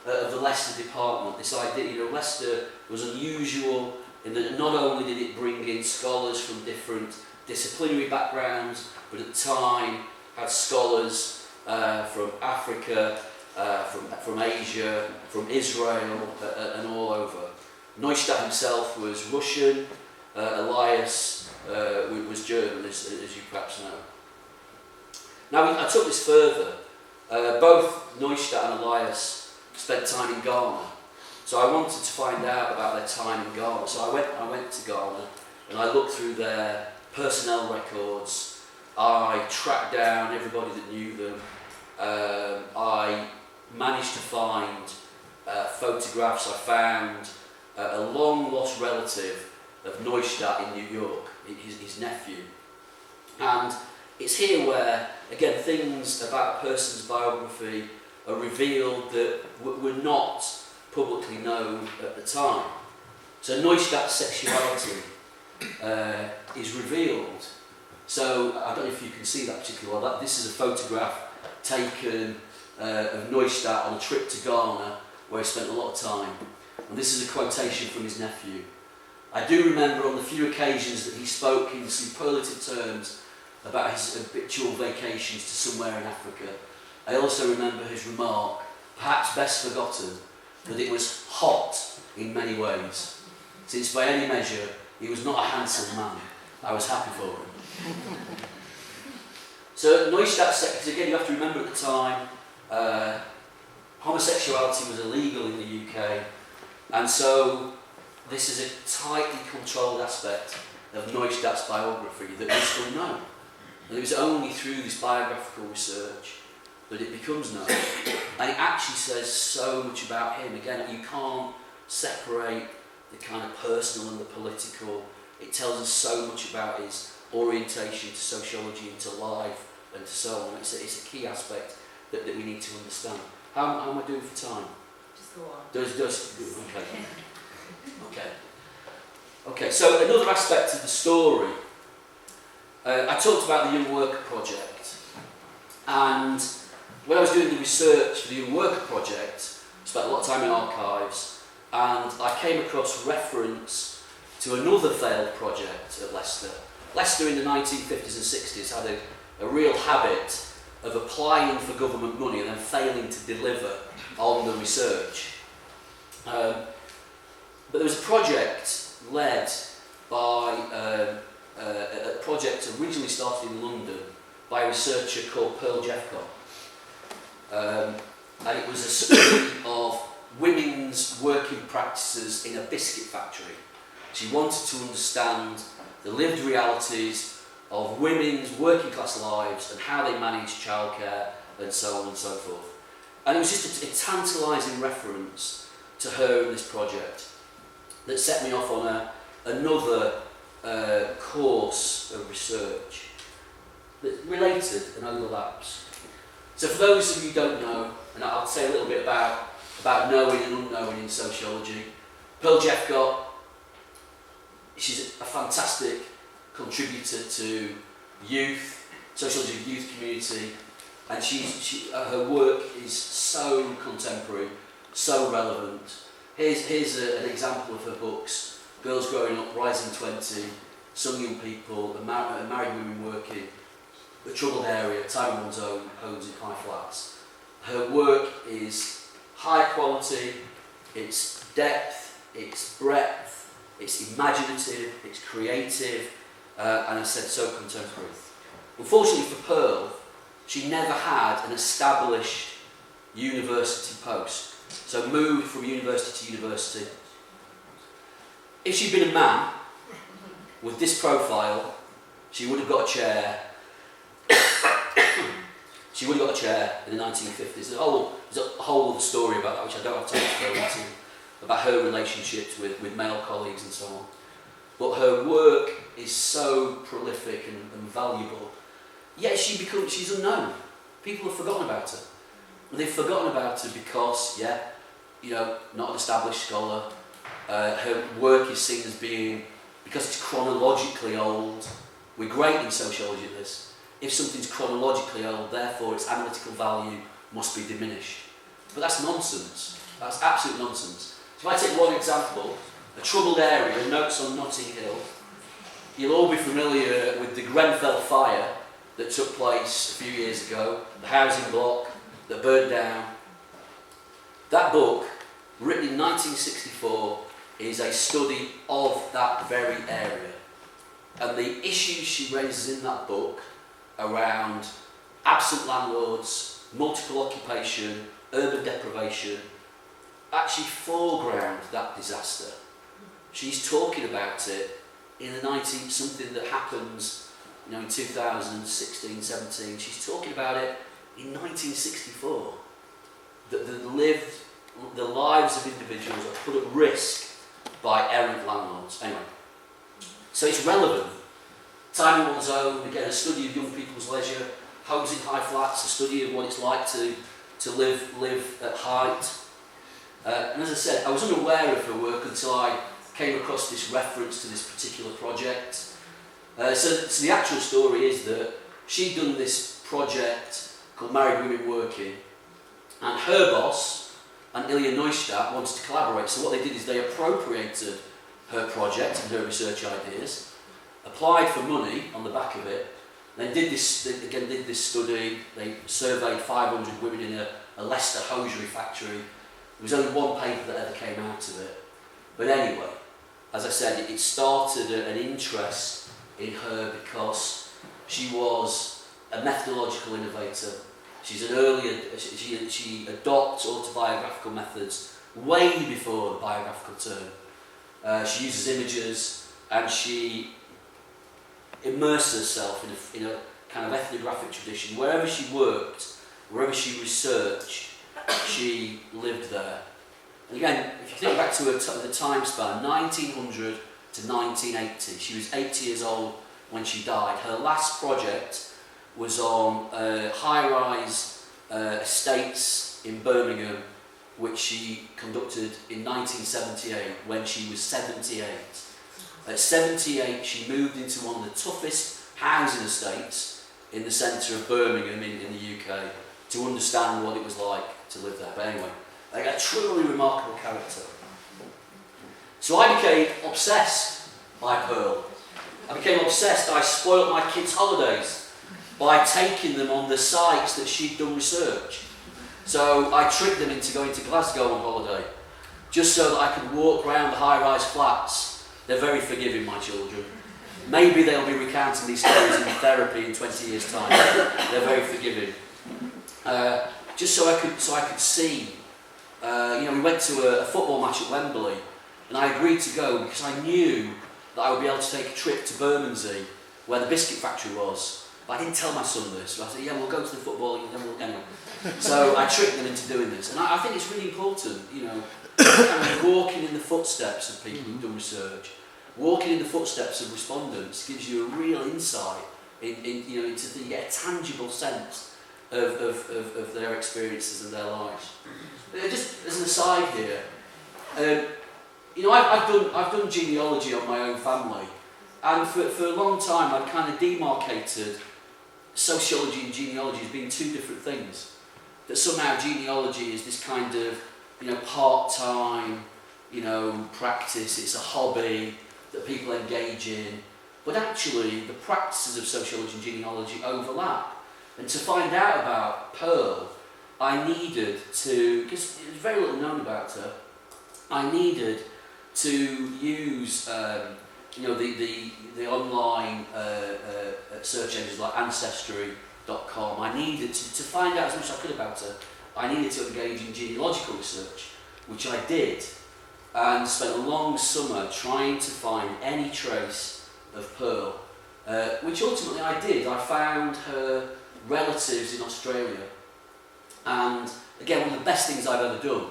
of the Leicester department, this idea, Leicester was unusual in that not only did it bring in scholars from different disciplinary backgrounds, but at the time had scholars from Africa, from Asia, from Israel, and all over. Neustadt himself was Russian, Elias was German, as you perhaps know. Now, I took this further. Both Neustadt and Elias spent time in Ghana, so I wanted to find out about their time in Ghana. So I went to Ghana and I looked through their personnel records. I tracked down everybody that knew them. I managed to find photographs. I found a long-lost relative of Neustadt in New York, his nephew. And it's here where, again, things about a person's biography are revealed that were not publicly known at the time. So Neustadt's sexuality is revealed. So I don't know if you can see that particularly well. This is a photograph taken of Neustadt on a trip to Ghana, where he spent a lot of time. And this is a quotation from his nephew. I do remember on the few occasions that he spoke in superlative terms about his habitual vacations to somewhere in Africa. I also remember his remark, perhaps best forgotten, that it was hot in many ways, since by any measure he was not a handsome man. I was happy for him. So Neustadt's sex, again, you have to remember at the time, homosexuality was illegal in the UK, and so this is a tightly controlled aspect of Neustadt's biography that was unknown. And it was only through this biographical research that it becomes known. And it actually says so much about him. Again, you can't separate the kind of personal and the political. It tells us so much about his orientation to sociology and to life and so on. It's a key aspect that we need to understand. How am I doing for time? Just go on. Okay, so another aspect of the story. I talked about the Young Worker Project, and when I was doing the research for the Young Worker Project, I spent a lot of time in archives, and I came across reference to another failed project at Leicester. Leicester in the 1950s and 60s had a real habit of applying for government money and then failing to deliver on the research. But there was a project led by a project originally started in London by a researcher called Pearl Jeffcott. And it was a study of women's working practices in a biscuit factory. She wanted to understand the lived realities of women's working class lives and how they managed childcare and so on and so forth. And it was just a tantalising reference to her in this project that set me off on another course of research that's related and overlaps. So for those of you who don't know, and I'll say a little bit about knowing and unknowing in sociology, Pearl Jeffcott, she's a fantastic contributor to youth, sociology of youth community, and her work is so contemporary, so relevant. Here's an example of her books: Girls Growing Up, Rising 20, Some Young People, Married Women Working, The Troubled Area, Time on One's Own, Homes in High Flats. Her work is high quality, it's depth, it's breadth, it's imaginative, it's creative, and I said so contemporary. Unfortunately for Pearl, she never had an established university post, so moved from university to university. If she'd been a man with this profile, she would have got a chair. She would have got a chair in the 1950s. There's a whole other story about that, which I don't have time to go into, about her relationships with male colleagues and so on. But her work is so prolific and valuable. Yet she's unknown. People have forgotten about her. They've forgotten about her because, not an established scholar. Her work is seen as being, because it's chronologically old. We're great in sociology at this. If something's chronologically old, therefore its analytical value must be diminished. But that's nonsense. That's absolute nonsense. So if I take one example, A Troubled Area, Notes on Notting Hill, you'll all be familiar with the Grenfell fire that took place a few years ago, the housing block that burned down. That book, written in 1964, is a study of that very area. And the issues she raises in that book around absent landlords, multiple occupation, urban deprivation, actually foreground that disaster. She's talking about it in the 19, something that happens, in 2016, 17. She's talking about it in 1964. That the lives of individuals are put at risk by errant landlords. Anyway, so it's relevant. Time on One's Own, again, a study of young people's leisure, homes in high flats, a study of what it's like to live at height. And as I said, I was unaware of her work until I came across this reference to this particular project. So the actual story is that she'd done this project called Married Women Working, and her boss and Ilya Neustadt wanted to collaborate. So what they did is they appropriated her project and her research ideas, applied for money on the back of it, then did this study. They surveyed 500 women in a Leicester hosiery factory. There was only one paper that ever came out of it. But anyway, as I said, it started an interest in her because she was a methodological innovator. She's an early, she adopts autobiographical methods way before the biographical term. She uses images and she immerses herself in a kind of ethnographic tradition. Wherever she worked, wherever she researched, she lived there. And again, if you think back to the time span, 1900 to 1980, she was 80 years old when she died. Her last project was on high-rise estates in Birmingham, which she conducted in 1978 when she was 78. At 78, she moved into one of the toughest housing estates in the centre of Birmingham in the UK to understand what it was like to live there. But anyway, a truly remarkable character. So I became obsessed by Pearl. I became obsessed. I spoilt my kids' holidays by taking them on the sites that she'd done research. So I tricked them into going to Glasgow on holiday, just so that I could walk around the high-rise flats. They're very forgiving, my children. Maybe they'll be recounting these stories in therapy in 20 years' time. They're very forgiving. Just so I could see. We went to a football match at Wembley, and I agreed to go because I knew that I would be able to take a trip to Bermondsey, where the biscuit factory was. But I didn't tell my son this. So I said, we'll go to the football, and then anyway. So I tricked them into doing this. And I think it's really important, kind of walking in the footsteps of people who've done research, walking in the footsteps of respondents gives you a real insight into you get a tangible sense of their experiences and their lives. Just as an aside here, I've done genealogy on my own family, and for a long time I've kind of demarcated sociology and genealogy as being two different things. That somehow genealogy is this kind of part-time practice, it's a hobby that people engage in, but actually the practices of sociology and genealogy overlap. And to find out about Pearl, I needed to, because there's very little known about her, I needed to use the online search engines like Ancestry.com. I needed to find out as much as I could about her. I needed to engage in genealogical research, which I did, and spent a long summer trying to find any trace of Pearl, which ultimately I did. I found her relatives in Australia, and again, one of the best things I've ever done,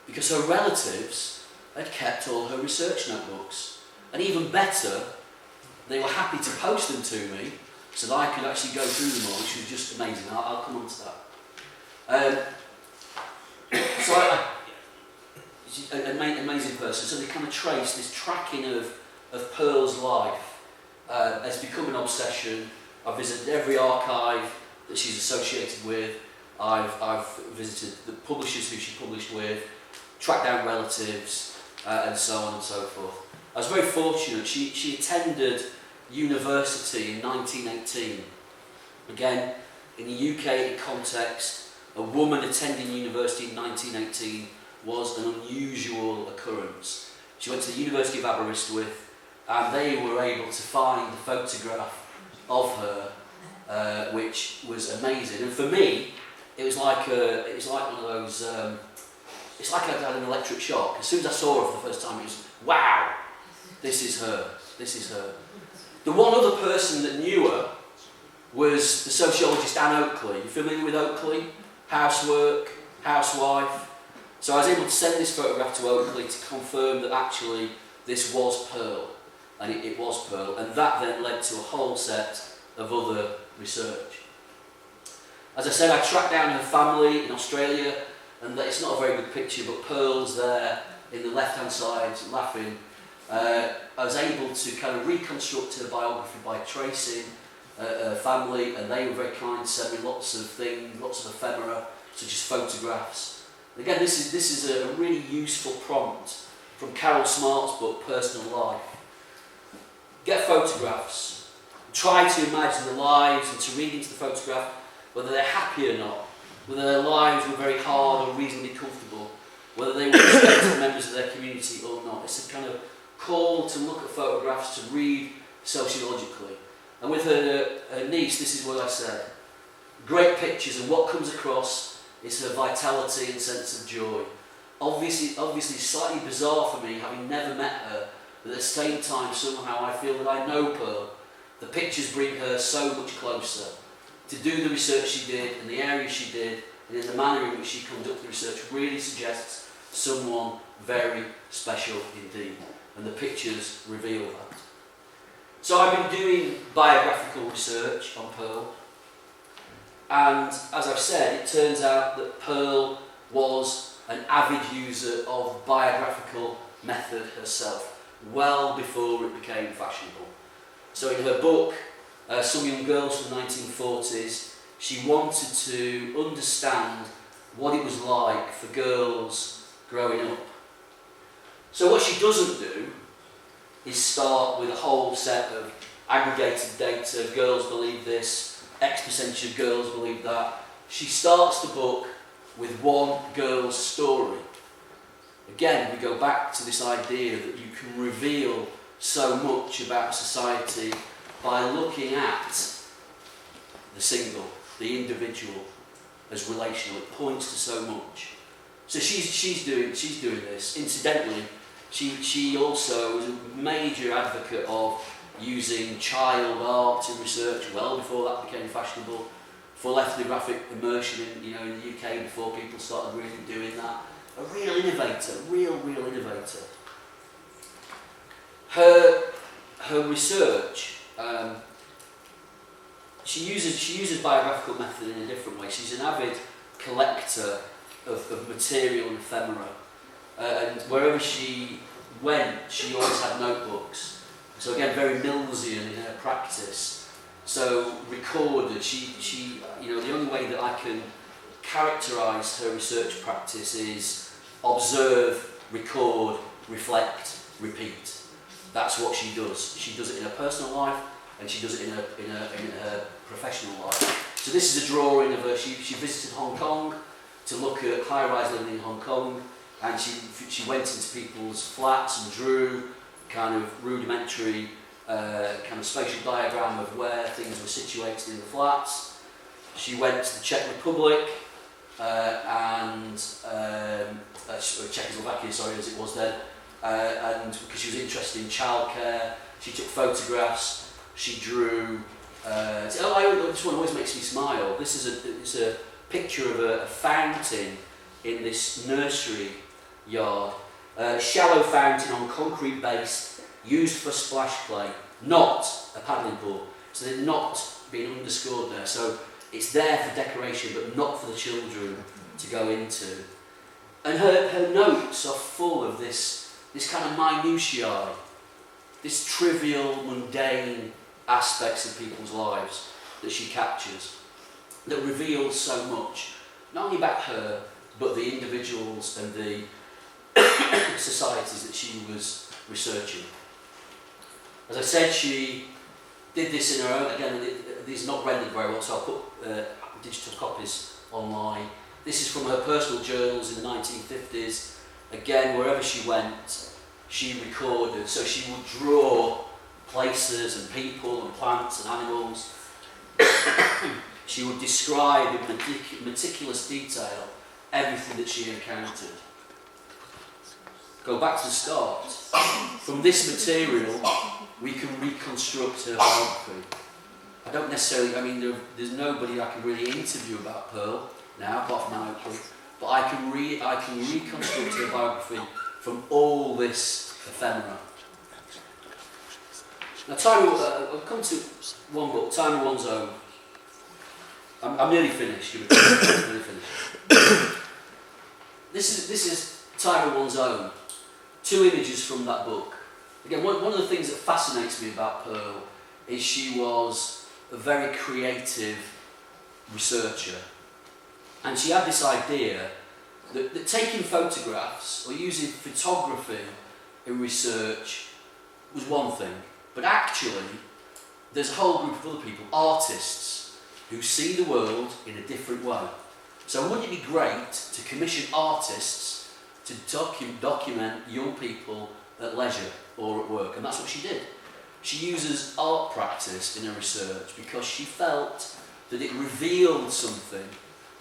because her relatives had kept all her research notebooks, and even better, they were happy to post them to me so that I could actually go through them all, which was just amazing. I'll come on to that. She's an amazing person. So they kind of trace this tracking of Pearl's life has become an obsession. I've visited every archive that she's associated with. I've visited the publishers who she published with, tracked down relatives, and so on and so forth. I was very fortunate. She attended university in 1918. Again, in the UK context, a woman attending university in 1918 was an unusual occurrence. She went to the University of Aberystwyth, and they were able to find a photograph of her, which was amazing. And for me, it was like one of those. It's like I had an electric shock. As soon as I saw her for the first time, it was wow. This is her. This is her. The one other person that knew her was the sociologist Anne Oakley. You familiar with Oakley? Housework, housewife. So I was able to send this photograph to Oakley to confirm that actually this was Pearl, and it was Pearl, and that then led to a whole set of other research. As I said, I tracked down her family in Australia, and it's not a very good picture, but Pearl's there in the left-hand side, laughing. I was able to kind of reconstruct her biography by tracing her family, and they were very kind to send me lots of things, lots of ephemera, such as photographs. Again, this is a really useful prompt from Carol Smart's book, Personal Life. Get photographs, try to imagine the lives and to read into the photograph whether they're happy or not, whether their lives were very hard or reasonably comfortable, whether they were respected members of their community or not. It's a kind of call to look at photographs, to read sociologically. And with her niece, this is what I said. Great pictures, and what comes across is her vitality and sense of joy. Obviously slightly bizarre for me, having never met her, but at the same time somehow I feel that I know Pearl. The pictures bring her so much closer. To do the research she did, in the area she did, and in the manner in which she conducted the research really suggests someone very special indeed. And the pictures reveal that. So I've been doing biographical research on Pearl, and as I've said, it turns out that Pearl was an avid user of biographical method herself, well before it became fashionable. So in her book, Some Young Girls from the 1940s, she wanted to understand what it was like for girls growing up. So what she doesn't do is start with a whole set of aggregated data, girls believe this, X percentage of girls believe that. She starts the book with one girl's story. Again, we go back to this idea that you can reveal so much about society by looking at the single, the individual, as relational. It points to so much. So she's doing this. Incidentally, she also was a major advocate of using child art in research well before that became fashionable. Full ethnographic immersion in the UK before people started really doing that. A real innovator, real innovator. her research, she uses biographical method in a different way. She's an avid collector of material and ephemera, and wherever she went, she always had notebooks. So again, very Millsian in her practice. So recorded. She you know, the only way that I can characterise her research practice is observe, record, reflect, repeat. That's what she does. She does it in her personal life, and she does it in her professional life. So this is a drawing of her. She visited Hong Kong to look at high-rise living in Hong Kong, and she went into people's flats and drew kind of rudimentary kind of spatial diagram of where things were situated in the flats. She went to the Czech Republic and Czechoslovakia, sorry, as it was then, and because she was interested in childcare, she took photographs, she drew. This one always makes me smile. This is a picture of a fountain in this nursery yard. Shallow fountain on concrete base, used for splash play, not a paddling pool. So they're not being underscored there. So it's there for decoration, but not for the children to go into. And her notes are full of this kind of minutiae, this trivial, mundane aspects of people's lives that she captures, that reveals so much, not only about her, but the individuals and the societies that she was researching. As I said, she did this in her own, again, these are not rendered very well, so I'll put digital copies online. This is from her personal journals in the 1950s. Again, wherever she went, she recorded, so she would draw places and people and plants and animals. She would describe in meticulous detail everything that she encountered. Go back to the start. From this material, we can reconstruct her biography. I don't necessarily, there's nobody I can really interview about Pearl now, apart from Anna Oakley, but I can reconstruct her biography from all this ephemera. Now, I'll come to one book, Time of One's Own. I'm nearly finished. This is Time of One's Own. 2 images from that book. Again, one of the things that fascinates me about Pearl is she was a very creative researcher. And she had this idea that taking photographs or using photography in research was one thing, but actually there's a whole group of other people, artists, who see the world in a different way. So wouldn't it be great to commission artists to document young people at leisure or at work? And that's what she did. She uses art practice in her research because she felt that it revealed something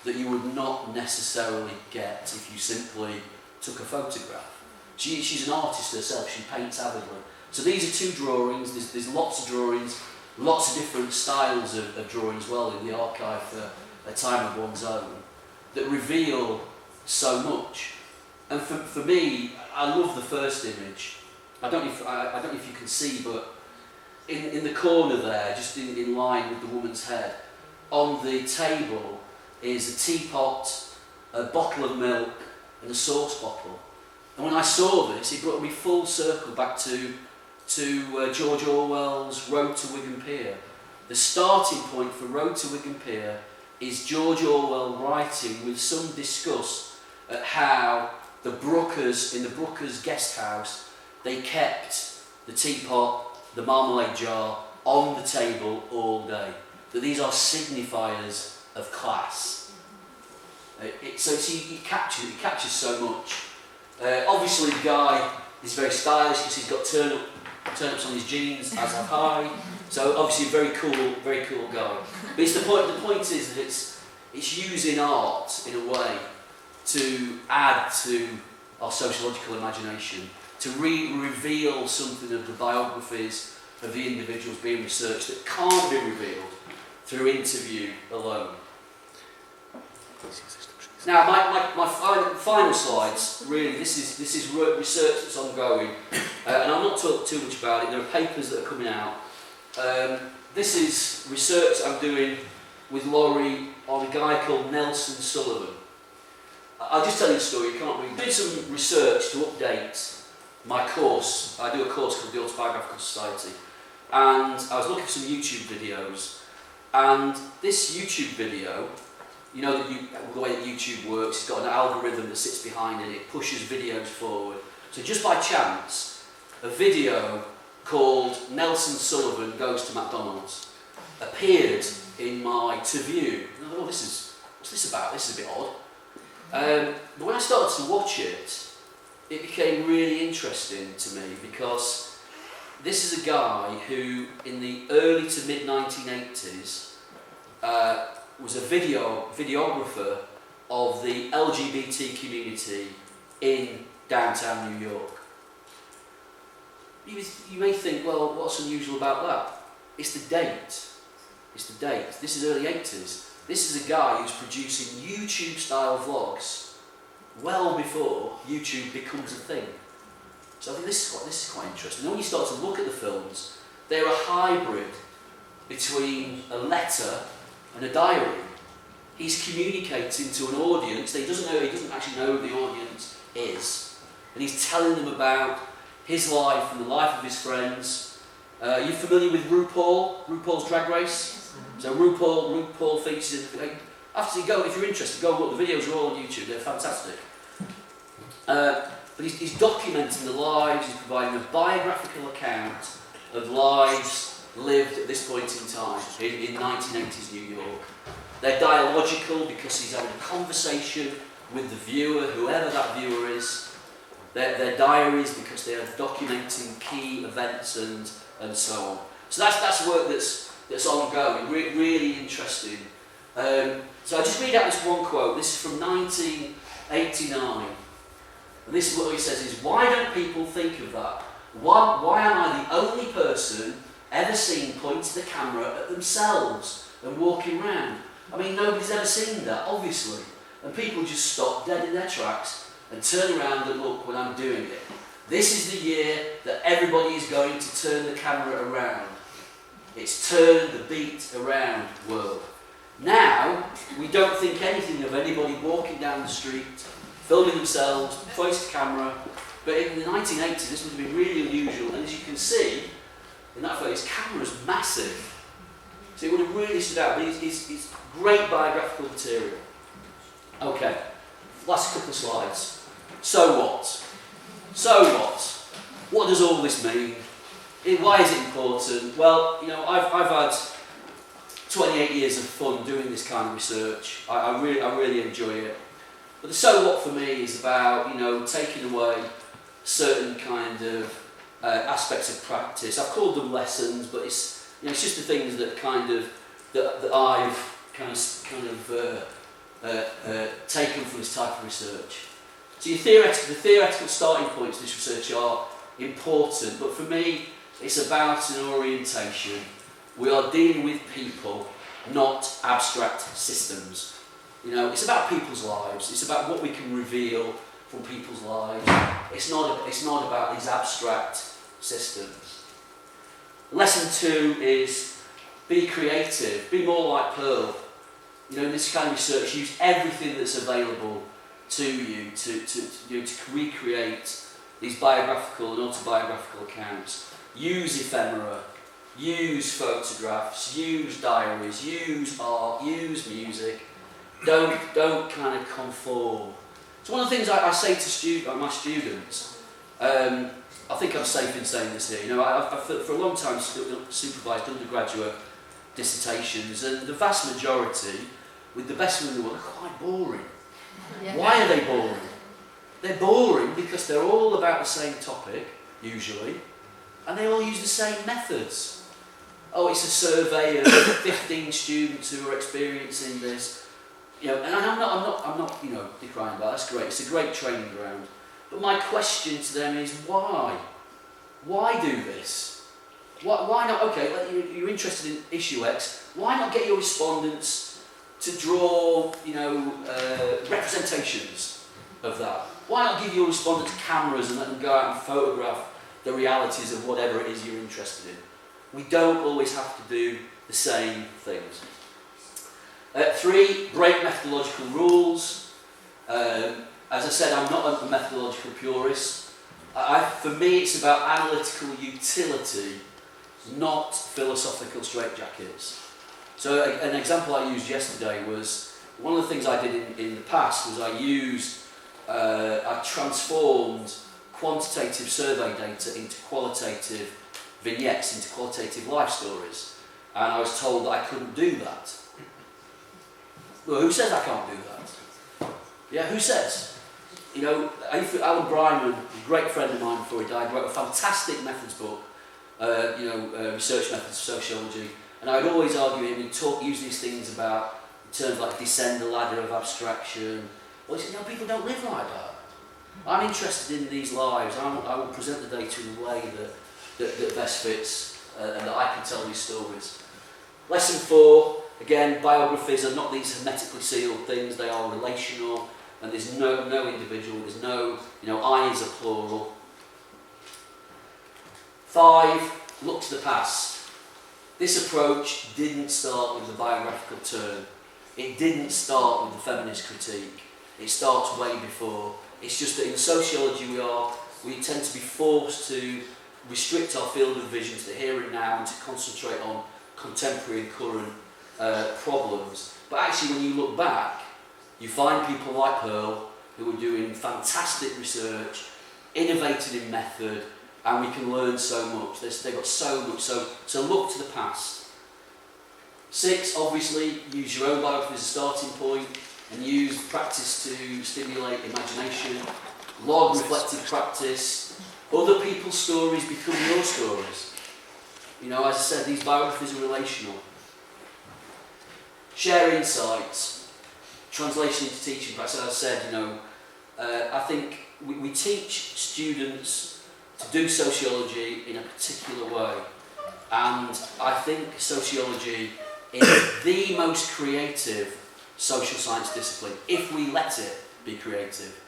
that you would not necessarily get if you simply took a photograph. She's an artist herself, she paints avidly. So these are 2 drawings, there's lots of drawings, lots of different styles of drawing as well in the archive for A Time of One's Own that reveal so much. And for me, I love the first image. I don't know if you can see, but in the corner there, just in line with the woman's head, on the table is a teapot, a bottle of milk, and a sauce bottle. And when I saw this, it brought me full circle back to George Orwell's Road to Wigan Pier. The starting point for Road to Wigan Pier is George Orwell writing with some disgust at how the Brookers, in the Brookers guest house, they kept the teapot, the marmalade jar on the table all day. That these are signifiers of class. It captures so much. Obviously the guy is very stylish because he's got turnips on his jeans, as have I. So obviously a very cool guy. But it's the point is that it's using art in a way to add to our sociological imagination, to reveal something of the biographies of the individuals being researched that can't be revealed through interview alone. Now, my final slides, really, this is research that's ongoing, and I'll not talk too much about it. There are papers that are coming out. This is research I'm doing with Laurie on a guy called Nelson Sullivan. I'll just tell you the story, you can't read. I did some research to update my course. I do a course called the Biographical Society, and I was looking for some YouTube videos, and this YouTube video, you know the way that YouTube works, it's got an algorithm that sits behind it, it pushes videos forward. So just by chance, a video called Nelson Sullivan Goes to McDonald's appeared in my To View. And I thought, what's this about? This is a bit odd. But when I started to watch it, it became really interesting to me because this is a guy who, in the early to mid 1980s, was a videographer of the LGBT community in downtown New York. You may think, well, what's unusual about that? It's the date. It's the date. This is early 80s. This is a guy who's producing YouTube-style vlogs well before YouTube becomes a thing. So I think this is quite interesting. And when you start to look at the films, they're a hybrid between a letter and a diary. He's communicating to an audience that he doesn't actually know who the audience is. And he's telling them about his life and the life of his friends. Are you familiar with RuPaul's Drag Race? So RuPaul features, if you're interested, go look, the videos are all on YouTube, they're fantastic. But he's documenting the lives, he's providing a biographical account of lives lived at this point in time, in 1980s New York. They're dialogical because he's having a conversation with the viewer, whoever that viewer is. They're diaries because they are documenting key events and so on. So that's work that's ongoing, really interesting. So I just read out this one quote. This is from 1989. And this is what he says is, why don't people think of that? Why am I the only person ever seen pointing the camera at themselves and walking around? I mean, nobody's ever seen that, obviously. And people just stop dead in their tracks and turn around and look when I'm doing it. This is the year that everybody is going to turn the camera around. It's turn the beat around world. Now, we don't think anything of anybody walking down the street, filming themselves, face the camera. But in the 1980s, this would have been really unusual. And as you can see, in that photo, his camera's massive. So it would have really stood out. But it's great biographical material. Okay, last couple of slides. So what? So what? What does all this mean? Why is it important? Well, you know, I've had 28 years of fun doing this kind of research. I really enjoy it. But the so what for me is about, you know, taking away certain kind of aspects of practice. I've called them lessons, but it's just the things that that I've taken from this type of research. So the theoretical starting points of this research are important, but for me, it's about an orientation. We are dealing with people, not abstract systems. You know, it's about people's lives. It's about what we can reveal from people's lives. It's not about these abstract systems. Lesson 2 is be creative. Be more like Pearl. You know, in this kind of research, use everything that's available to you to recreate these biographical and autobiographical accounts. Use ephemera, use photographs, use diaries, use art, use music. Don't kind of conform. So one of the things I say to my students, I think I'm safe in saying this here. You know, I've for a long time supervised undergraduate dissertations, and the vast majority, with the best in the world, are quite boring. Yeah. Why are they boring? They're boring because they're all about the same topic, usually, and they all use the same methods. Oh, it's a survey of 15 students who are experiencing this. You know, and I'm not, you know, decrying that. That's great. It's a great training ground. But my question to them is why? Why do this? Why not? Okay, you're interested in issue X. Why not get your respondents to draw, representations of that? Why not give your respondents cameras and let them go out and photograph the realities of whatever it is you're interested in? We don't always have to do the same things. 3, break methodological rules. As I said, I'm not a methodological purist. For me, it's about analytical utility, not philosophical straitjackets. So an example I used yesterday was, one of the things I did in the past was I transformed quantitative survey data into qualitative vignettes, into qualitative life stories. And I was told that I couldn't do that. Well, who says I can't do that? Yeah, who says? Alan Bryman, a great friend of mine before he died, wrote a fantastic methods book, research methods of sociology. And I would always argue him, use these things about, in terms like descend the ladder of abstraction. Well, he said, people don't live like that. I'm interested in these lives. I will present the data in a way that best fits and that I can tell these stories. Lesson 4, again, biographies are not these hermetically sealed things, they are relational, and there's no individual, there's no, I is a plural. 5, look to the past. This approach didn't start with the biographical turn. It didn't start with the feminist critique. It starts way before. It's just that in sociology we tend to be forced to restrict our field of vision to the here and now and to concentrate on contemporary and current problems. But actually, when you look back, you find people like Pearl who are doing fantastic research, innovated in method, and we can learn so much. They've got so much. So look to the past. 6, obviously, use your own biography as a starting point and use practice to stimulate imagination. Log reflective practice. Other people's stories become your stories. As I said, these biographies are relational. Share insights. Translation into teaching practice. As I said, I think we teach students to do sociology in a particular way. And I think sociology is the most creative social science discipline, if we let it be creative.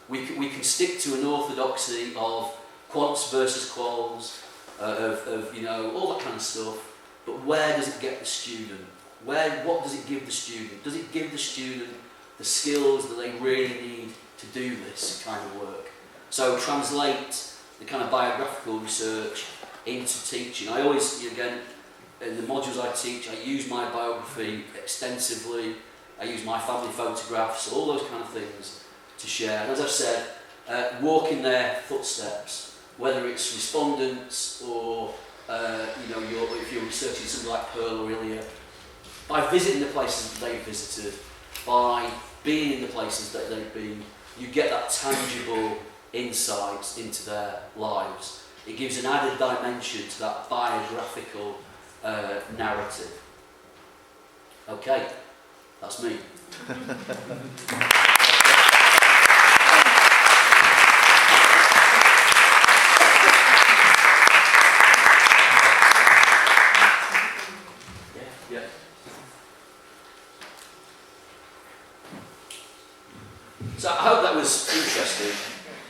We can stick to an orthodoxy of quants versus quals, all that kind of stuff, but where does it get the student? What does it give the student? Does it give the student the skills that they really need to do this kind of work? So translate the kind of biographical research into teaching. I always, again, in the modules I teach, I use my biography extensively. I use my family photographs, all those kind of things to share. And as I've said, walk in their footsteps, whether it's respondents or if you're researching something like Pearl or Ilya, by visiting the places that they've visited, by being in the places that they've been, you get that tangible insights into their lives. It gives an added dimension to that biographical narrative. Okay, that's me. So I hope that was interesting.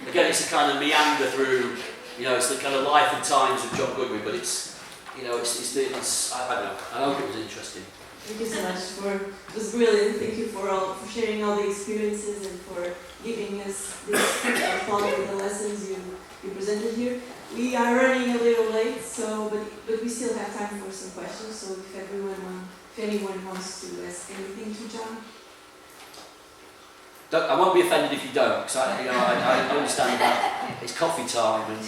Again, it's a kind of meander through, it's the kind of life and times of John Goodwin, but it's I don't know. I hope it was interesting. Thank you so much it was brilliant. Thank you for sharing all the experiences and for giving us this following the lessons you presented here. We are running a little late, but we still have time for some questions. So if anyone wants to ask anything to John. I won't be offended if you don't, because I understand that it's coffee time and.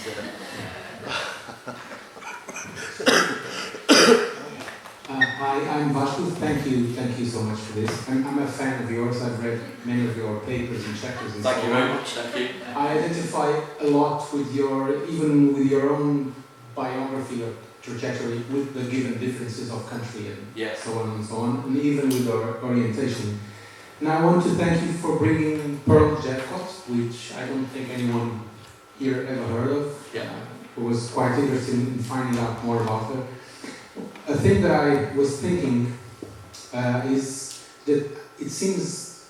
Hi, I'm Vasco. Thank you so much for this. I'm a fan of yours. I've read many of your papers and chapters and Thank you very much. Thank you. I identify a lot with even with your own biography or trajectory, with the given differences of country and so on and so on, and even with your orientation. And I want to thank you for bringing Pearl Jeffcott, which I don't think anyone here ever heard of. Who was quite interested in finding out more about her. A thing that I was thinking is that it seems,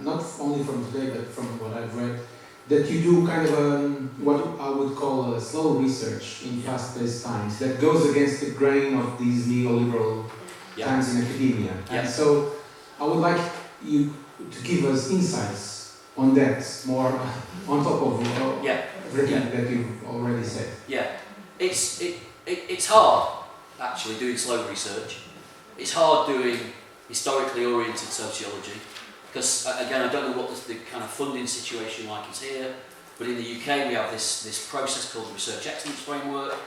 not only from today, but from what I've read, that you do kind of what I would call a slow research in fast-paced times that goes against the grain of these neoliberal times in academia. And so I would like you to give us insights on that, more on top of everything that you've already said. Yeah, it's hard actually doing slow research. It's hard doing historically oriented sociology. Because, again, I don't know what the kind of funding situation like is here, but in the UK we have this process called the Research Excellence Framework,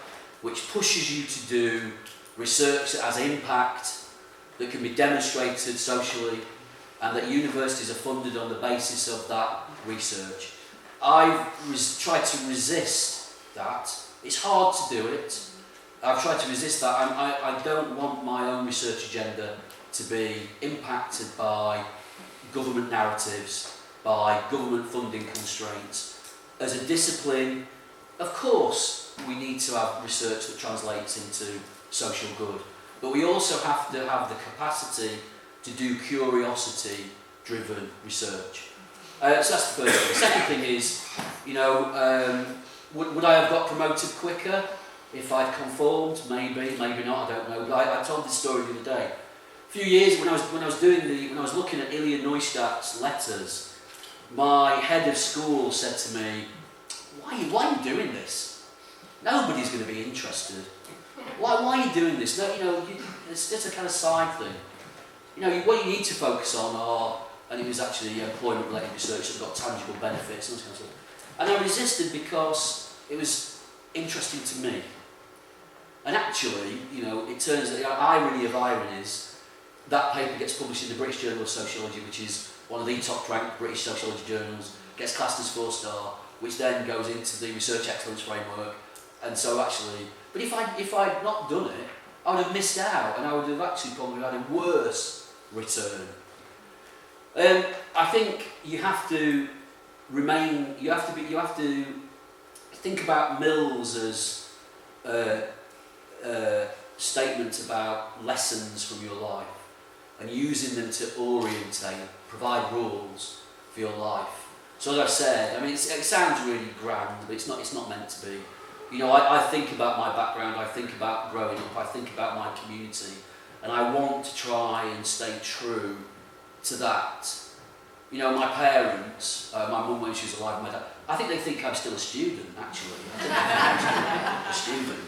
which pushes you to do research that has impact, that can be demonstrated socially, and that universities are funded on the basis of that research. I've tried to resist that. It's hard to do it. I've tried to resist that. I don't want my own research agenda to be impacted by government narratives, by government funding constraints. As a discipline, of course, we need to have research that translates into social good, but we also have to have the capacity to do curiosity-driven research. So that's the first thing. The second thing is, would I have got promoted quicker if I'd conformed? Maybe, maybe not. I don't know. But I told this story the other day. A few years when I was looking at Ilya Neustadt's letters, my head of school said to me, "Why are you doing this? Nobody's going to be interested. Why are you doing this? No, it's just a kind of side thing. What you need to focus on are," and it was actually employment-related research that got tangible benefits and that kind of stuff. And I resisted because it was interesting to me. And actually, it turns out the irony of ironies. That paper gets published in the British Journal of Sociology, which is one of the top-ranked British sociology journals, gets classed as 4-star, which then goes into the Research Excellence Framework. And so actually, but if I'd not done it, I would have missed out, and I would have actually probably had a worse return. I think you have to think about Mills as statement about lessons from your life, and using them to orientate, provide rules for your life. So as I've said, it sounds really grand, but it's not meant to be. I think about my background, I think about growing up, I think about my community, and I want to try and stay true to that. My parents, my mum when she was alive, my dad, I think they think I'm still a student, actually. I think I'm still a student.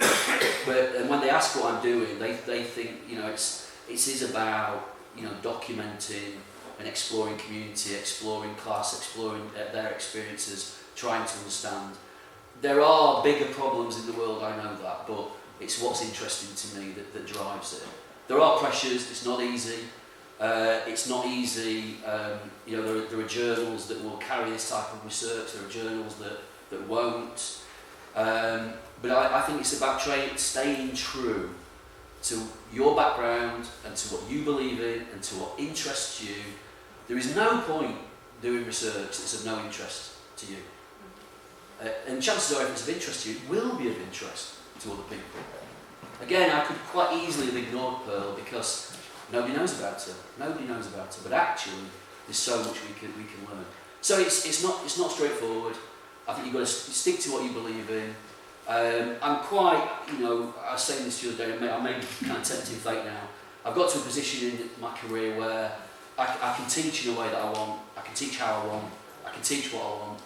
But when they ask what I'm doing, they think, it is about, documenting and exploring community, exploring class, exploring their experiences, trying to understand. There are bigger problems in the world, I know that, but it's what's interesting to me that drives it. There are pressures, it's not easy. It's not easy, there are journals that will carry this type of research, there are journals that won't. But I think it's about staying true to your background and to what you believe in and to what interests you. There is no point doing research that's of no interest to you. And chances are, if it's of interest to you, it will be of interest to other people. Again, I could quite easily have ignored Pearl because nobody knows about her. Nobody knows about her. But actually, there's so much we can learn. So it's not straightforward. I think you've got to stick to what you believe in. I'm quite, I was saying this the other day, I may be kind of tempting fate now. I've got to a position in my career where I can teach in a way that I want, I can teach how I want, I can teach what I want.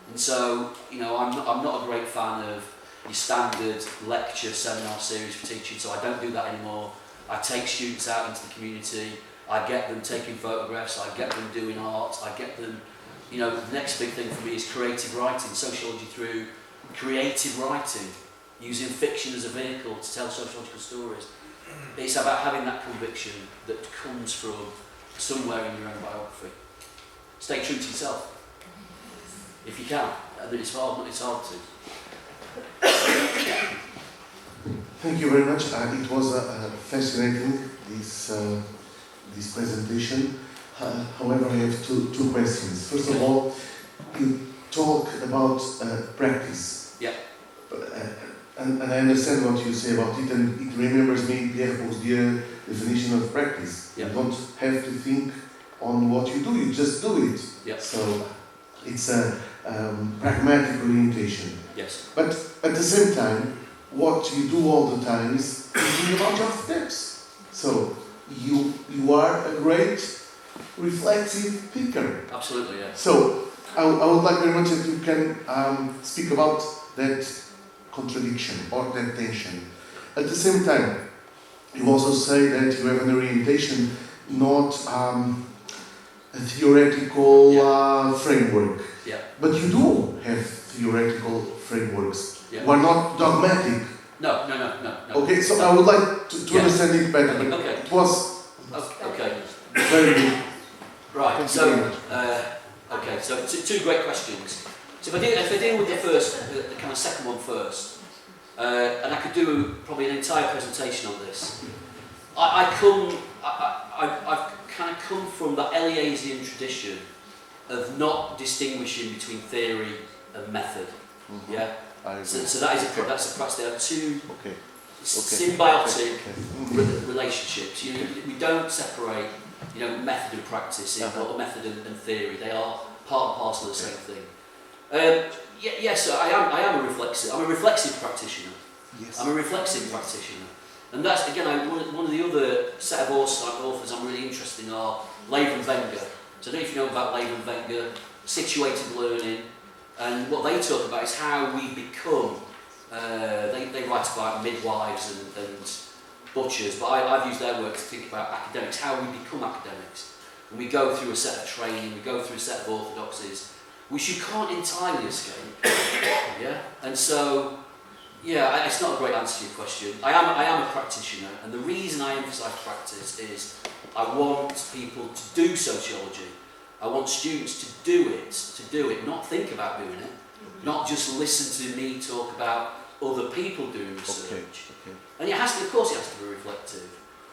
And so, I'm not a great fan of your standard lecture, seminar series for teaching, so I don't do that anymore. I take students out into the community, I get them taking photographs, I get them doing art, I get them, the next big thing for me is creative writing, sociology through creative writing, using fiction as a vehicle to tell sociological stories. It's about having that conviction that comes from somewhere in your own biography. Stay true to yourself, if you can. It's hard to. Thank you very much. It was fascinating, this presentation. However, I have two questions. First of all, you talk about practice. Yeah. And I understand what you say about it, and it remembers me Pierre Bourdieu's definition of practice. Yeah. You don't have to think on what you do, you just do it. Yeah. So it's a pragmatic orientation. Yes. But at the same time, what you do all the time is thinking about your steps. So you are a great reflexive thinker. Absolutely, yeah. So I would like very much that you can speak about that contradiction or that tension. At the same time, you also say that you have an orientation, not a theoretical framework. Yeah. But you do have theoretical frameworks. Yeah. We're not dogmatic. No. Okay, so I would like to understand it better. But Okay. it was Okay. very good. Right. Thank you So, very much. okay. So two great questions. So if I deal with the first, the kind of second one first, and I could do probably an entire presentation on this. I've kind of come from the Eliasian tradition of not distinguishing between theory and method. Mm-hmm. Yeah. So that's a practice. There are two symbiotic relationships. We don't separate, method and practice, or method and theory. They are part and parcel of the same thing. Yes, I am a reflexive. I'm a reflexive practitioner. Yes. I'm a reflexive practitioner, and that's again one of the other set of authors I'm really interested in are Latham Wenger. So I don't know if you know about Latham Wenger, situated learning, and what they talk about is how we become. They write about midwives and butchers, but I've used their work to think about academics, how we become academics, and we go through a set of training, we go through a set of orthodoxies, which you can't entirely escape. Yeah, and so. Yeah, it's not a great answer to your question. I am a practitioner, and the reason I emphasise practice is I want people to do sociology. I want students to do it, not think about doing it, not just listen to me talk about other people doing research. Okay. And it has to, of course, it has to be reflective.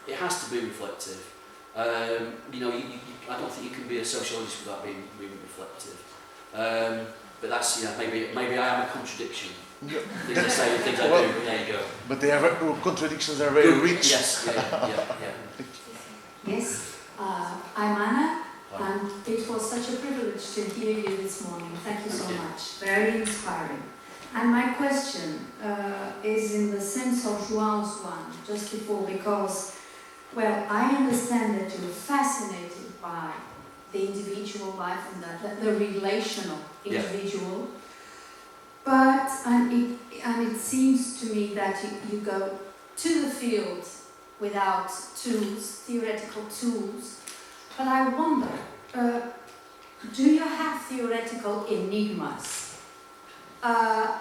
It has to be reflective. I don't think you can be a sociologist without being reflective. But that's, maybe I am a contradiction. Things I say and things I do, but there you go. But contradictions are very rich. Yes, yeah. Yes, I'm Anna, and it was such a privilege to hear you this morning. Thank you so much. Very inspiring. And my question is in the sense of João's one, just before, because, well, I understand that you're fascinated by the individual life and the relational individual. Yeah. But, and it seems to me that you go to the field without tools, theoretical tools. But I wonder, do you have theoretical enigmas?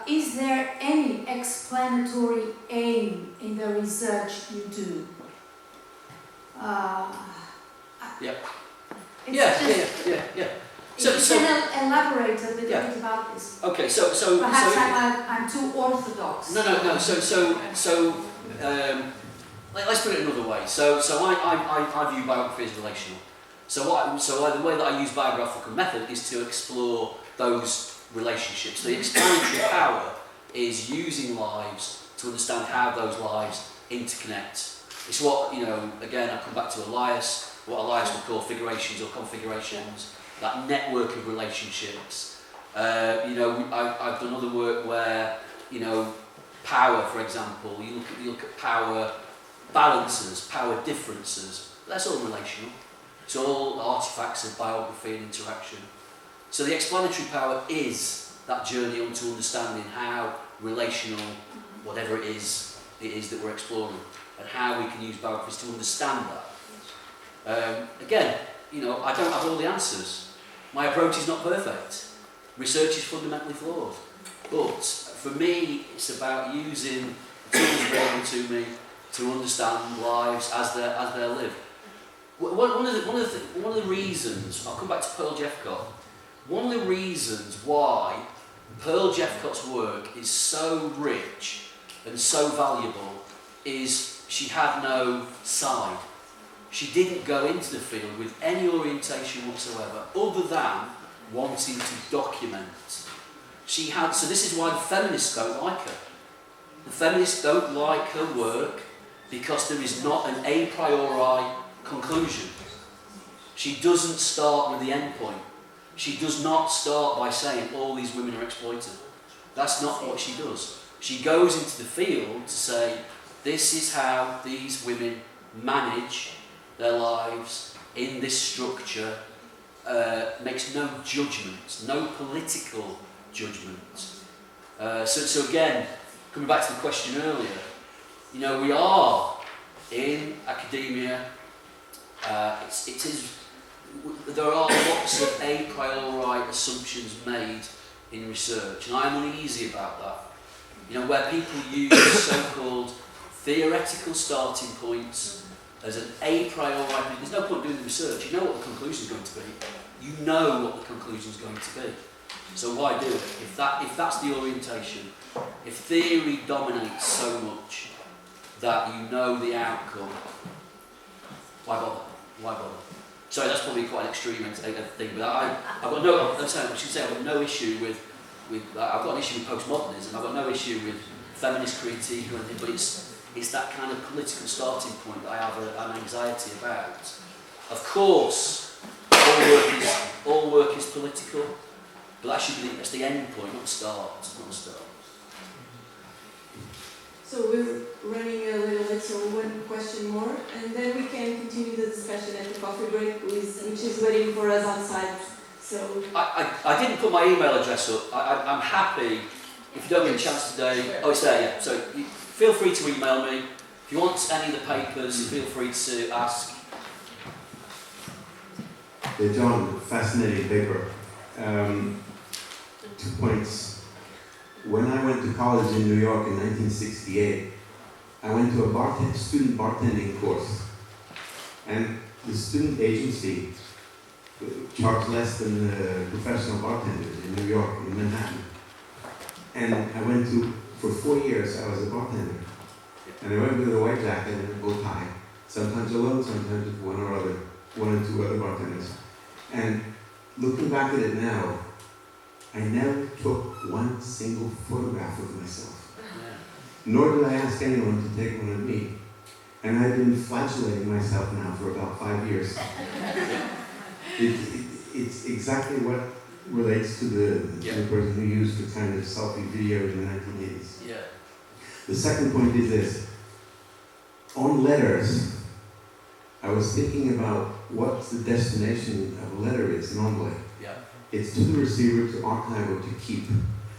Is there any explanatory aim in the research you do? Yeah. So can elaborate a little bit about this? Okay, so perhaps I'm too orthodox. No. Let's put it another way. So I view biography as relational. So the way that I use biographical method is to explore those relationships. The explanatory power is using lives to understand how those lives interconnect. It's what, again, I come back to Elias, what Elias would call figurations or configurations. That network of relationships. I've done other work where, power, for example, you look at power balances, power differences. That's all relational. It's all artifacts of biography and interaction. So the explanatory power is that journey onto understanding how relational, whatever it is that we're exploring, and how we can use biographies to understand that. Again, I don't have all the answers. My approach is not perfect. Research is fundamentally flawed. But for me, it's about using the tools available to me to understand lives as they're lived. One of the reasons, I'll come back to Pearl Jeffcott, one of the reasons why Pearl Jeffcott's work is so rich and so valuable is she had no side. She didn't go into the field with any orientation whatsoever, other than wanting to document. So this is why the feminists don't like her. The feminists don't like her work because there is not an a priori conclusion. She doesn't start with the end point. She does not start by saying all these women are exploited. That's not what she does. She goes into the field to say, this is how these women manage their lives in this structure, makes no judgments, no political judgments. So again, coming back to the question earlier, you know, we are in academia. There are lots of a priori assumptions made in research, and I'm uneasy about that. You know, where people use so-called theoretical starting points as an a priori. There's no point doing the research. You know what the conclusion is going to be. You know what the conclusion is going to be. So why do it? If that's the orientation, if theory dominates so much that you know the outcome, why bother? Why bother? Sorry, that's probably quite an extreme thing, but I've got no. I should say I've got no issue with. I've got an issue with postmodernism. I've got no issue with feminist critique or anything, but it's that kind of political starting point that I have an anxiety about. Of course, all work is political, but that should be that's the end point, not the start. It's not the start. So we're running a little late, so one question more, and then we can continue the discussion at the coffee break, which is waiting for us outside. So I didn't put my email address up. I'm happy if you don't get a chance today. Oh, it's there, yeah. So feel free to email me. If you want any of the papers, feel free to ask. Yeah, John, fascinating paper. 2 points. When I went to college in New York in 1968, I went to a student bartending course. And the student agency charged less than professional bartenders in New York, in Manhattan. And I went for 4 years, I was a bartender. And I went with a white jacket and a bow tie, sometimes alone, sometimes with one or two other bartenders. And looking back at it now, I never took one single photograph of myself. Nor did I ask anyone to take one of me. And I've been flagellating myself now for about 5 years. It's exactly what relates to the person who used the kind of selfie video in the 1980s. Yeah. The second point is this. On letters, I was thinking about what the destination of a letter is, an envelope. Yeah. It's to the receiver, to archive, or to keep.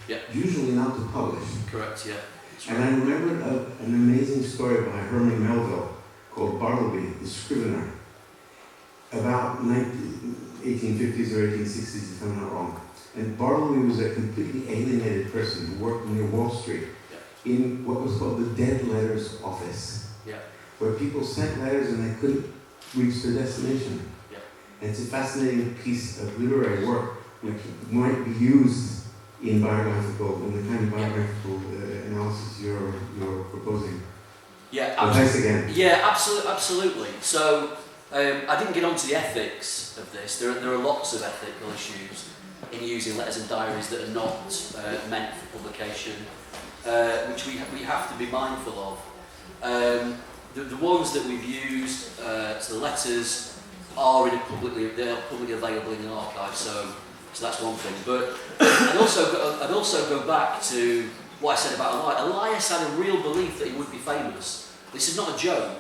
Yeah. Usually not to publish. Correct, yeah. And I remembered an amazing story by Herman Melville called Bartleby, the Scrivener, about 1850s or 1860s, if I'm not wrong. And Bartleby was a completely alienated person who worked near Wall Street in what was called the dead letters office, where people sent letters and they couldn't reach their destination. And it's a fascinating piece of literary work which might be used in biographical, in the kind of biographical analysis you're proposing. Yeah, thanks again. Yeah, absolutely. So I didn't get onto the ethics of this. There are lots of ethical issues in using letters and diaries that are not meant for publication, which we have to be mindful of. The ones that we've used, so the letters are publicly available in the archive. So that's one thing. But I'd also go back to what I said about Elias. Elias had a real belief that he would be famous. This is not a joke.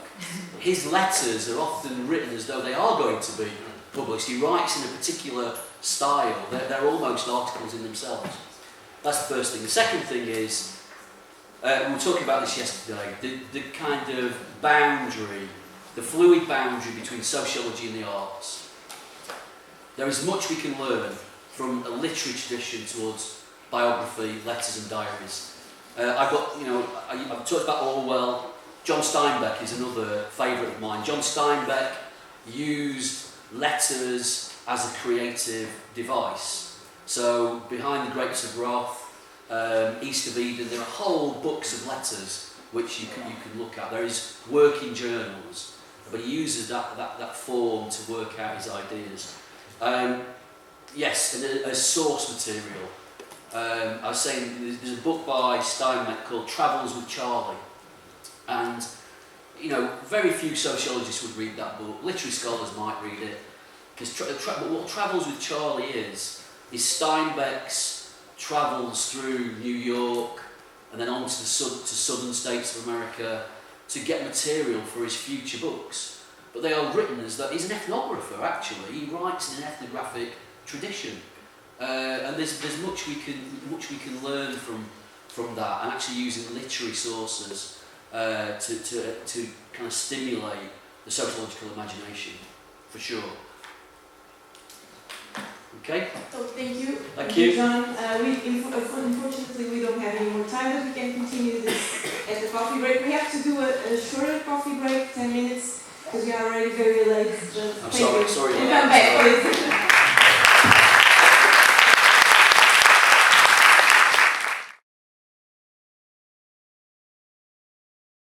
His letters are often written as though they are going to be published. He writes in a particular style. They're almost articles in themselves. That's the first thing. The second thing is, we were talking about this yesterday, the kind of boundary, the fluid boundary between sociology and the arts. There is much we can learn from a literary tradition towards biography, letters and diaries. I've talked about Orwell. John Steinbeck is another favourite of mine. John Steinbeck used letters as a creative device. So behind the Grapes of Wrath, East of Eden, there are whole books of letters which you can look at. There is working journals, but he uses that form to work out his ideas. Yes, and as source material. I was saying there's a book by Steinbeck called Travels with Charlie, and very few sociologists would read that book. Literary scholars might read it. Because what Travels with Charlie is Steinbeck's travels through New York and then on to the southern states of America to get material for his future books. But they are written as that he's an ethnographer, actually. He writes in an ethnographic tradition. And there's much we can learn from that, and actually using literary sources to kind of stimulate the sociological imagination, for sure. Okay. So thank you. Thank you, John. Unfortunately, we don't have any more time, but we can continue this at the coffee break. We have to do a shorter coffee break, 10 minutes, because we are already very late. I'm sorry. And come back, please.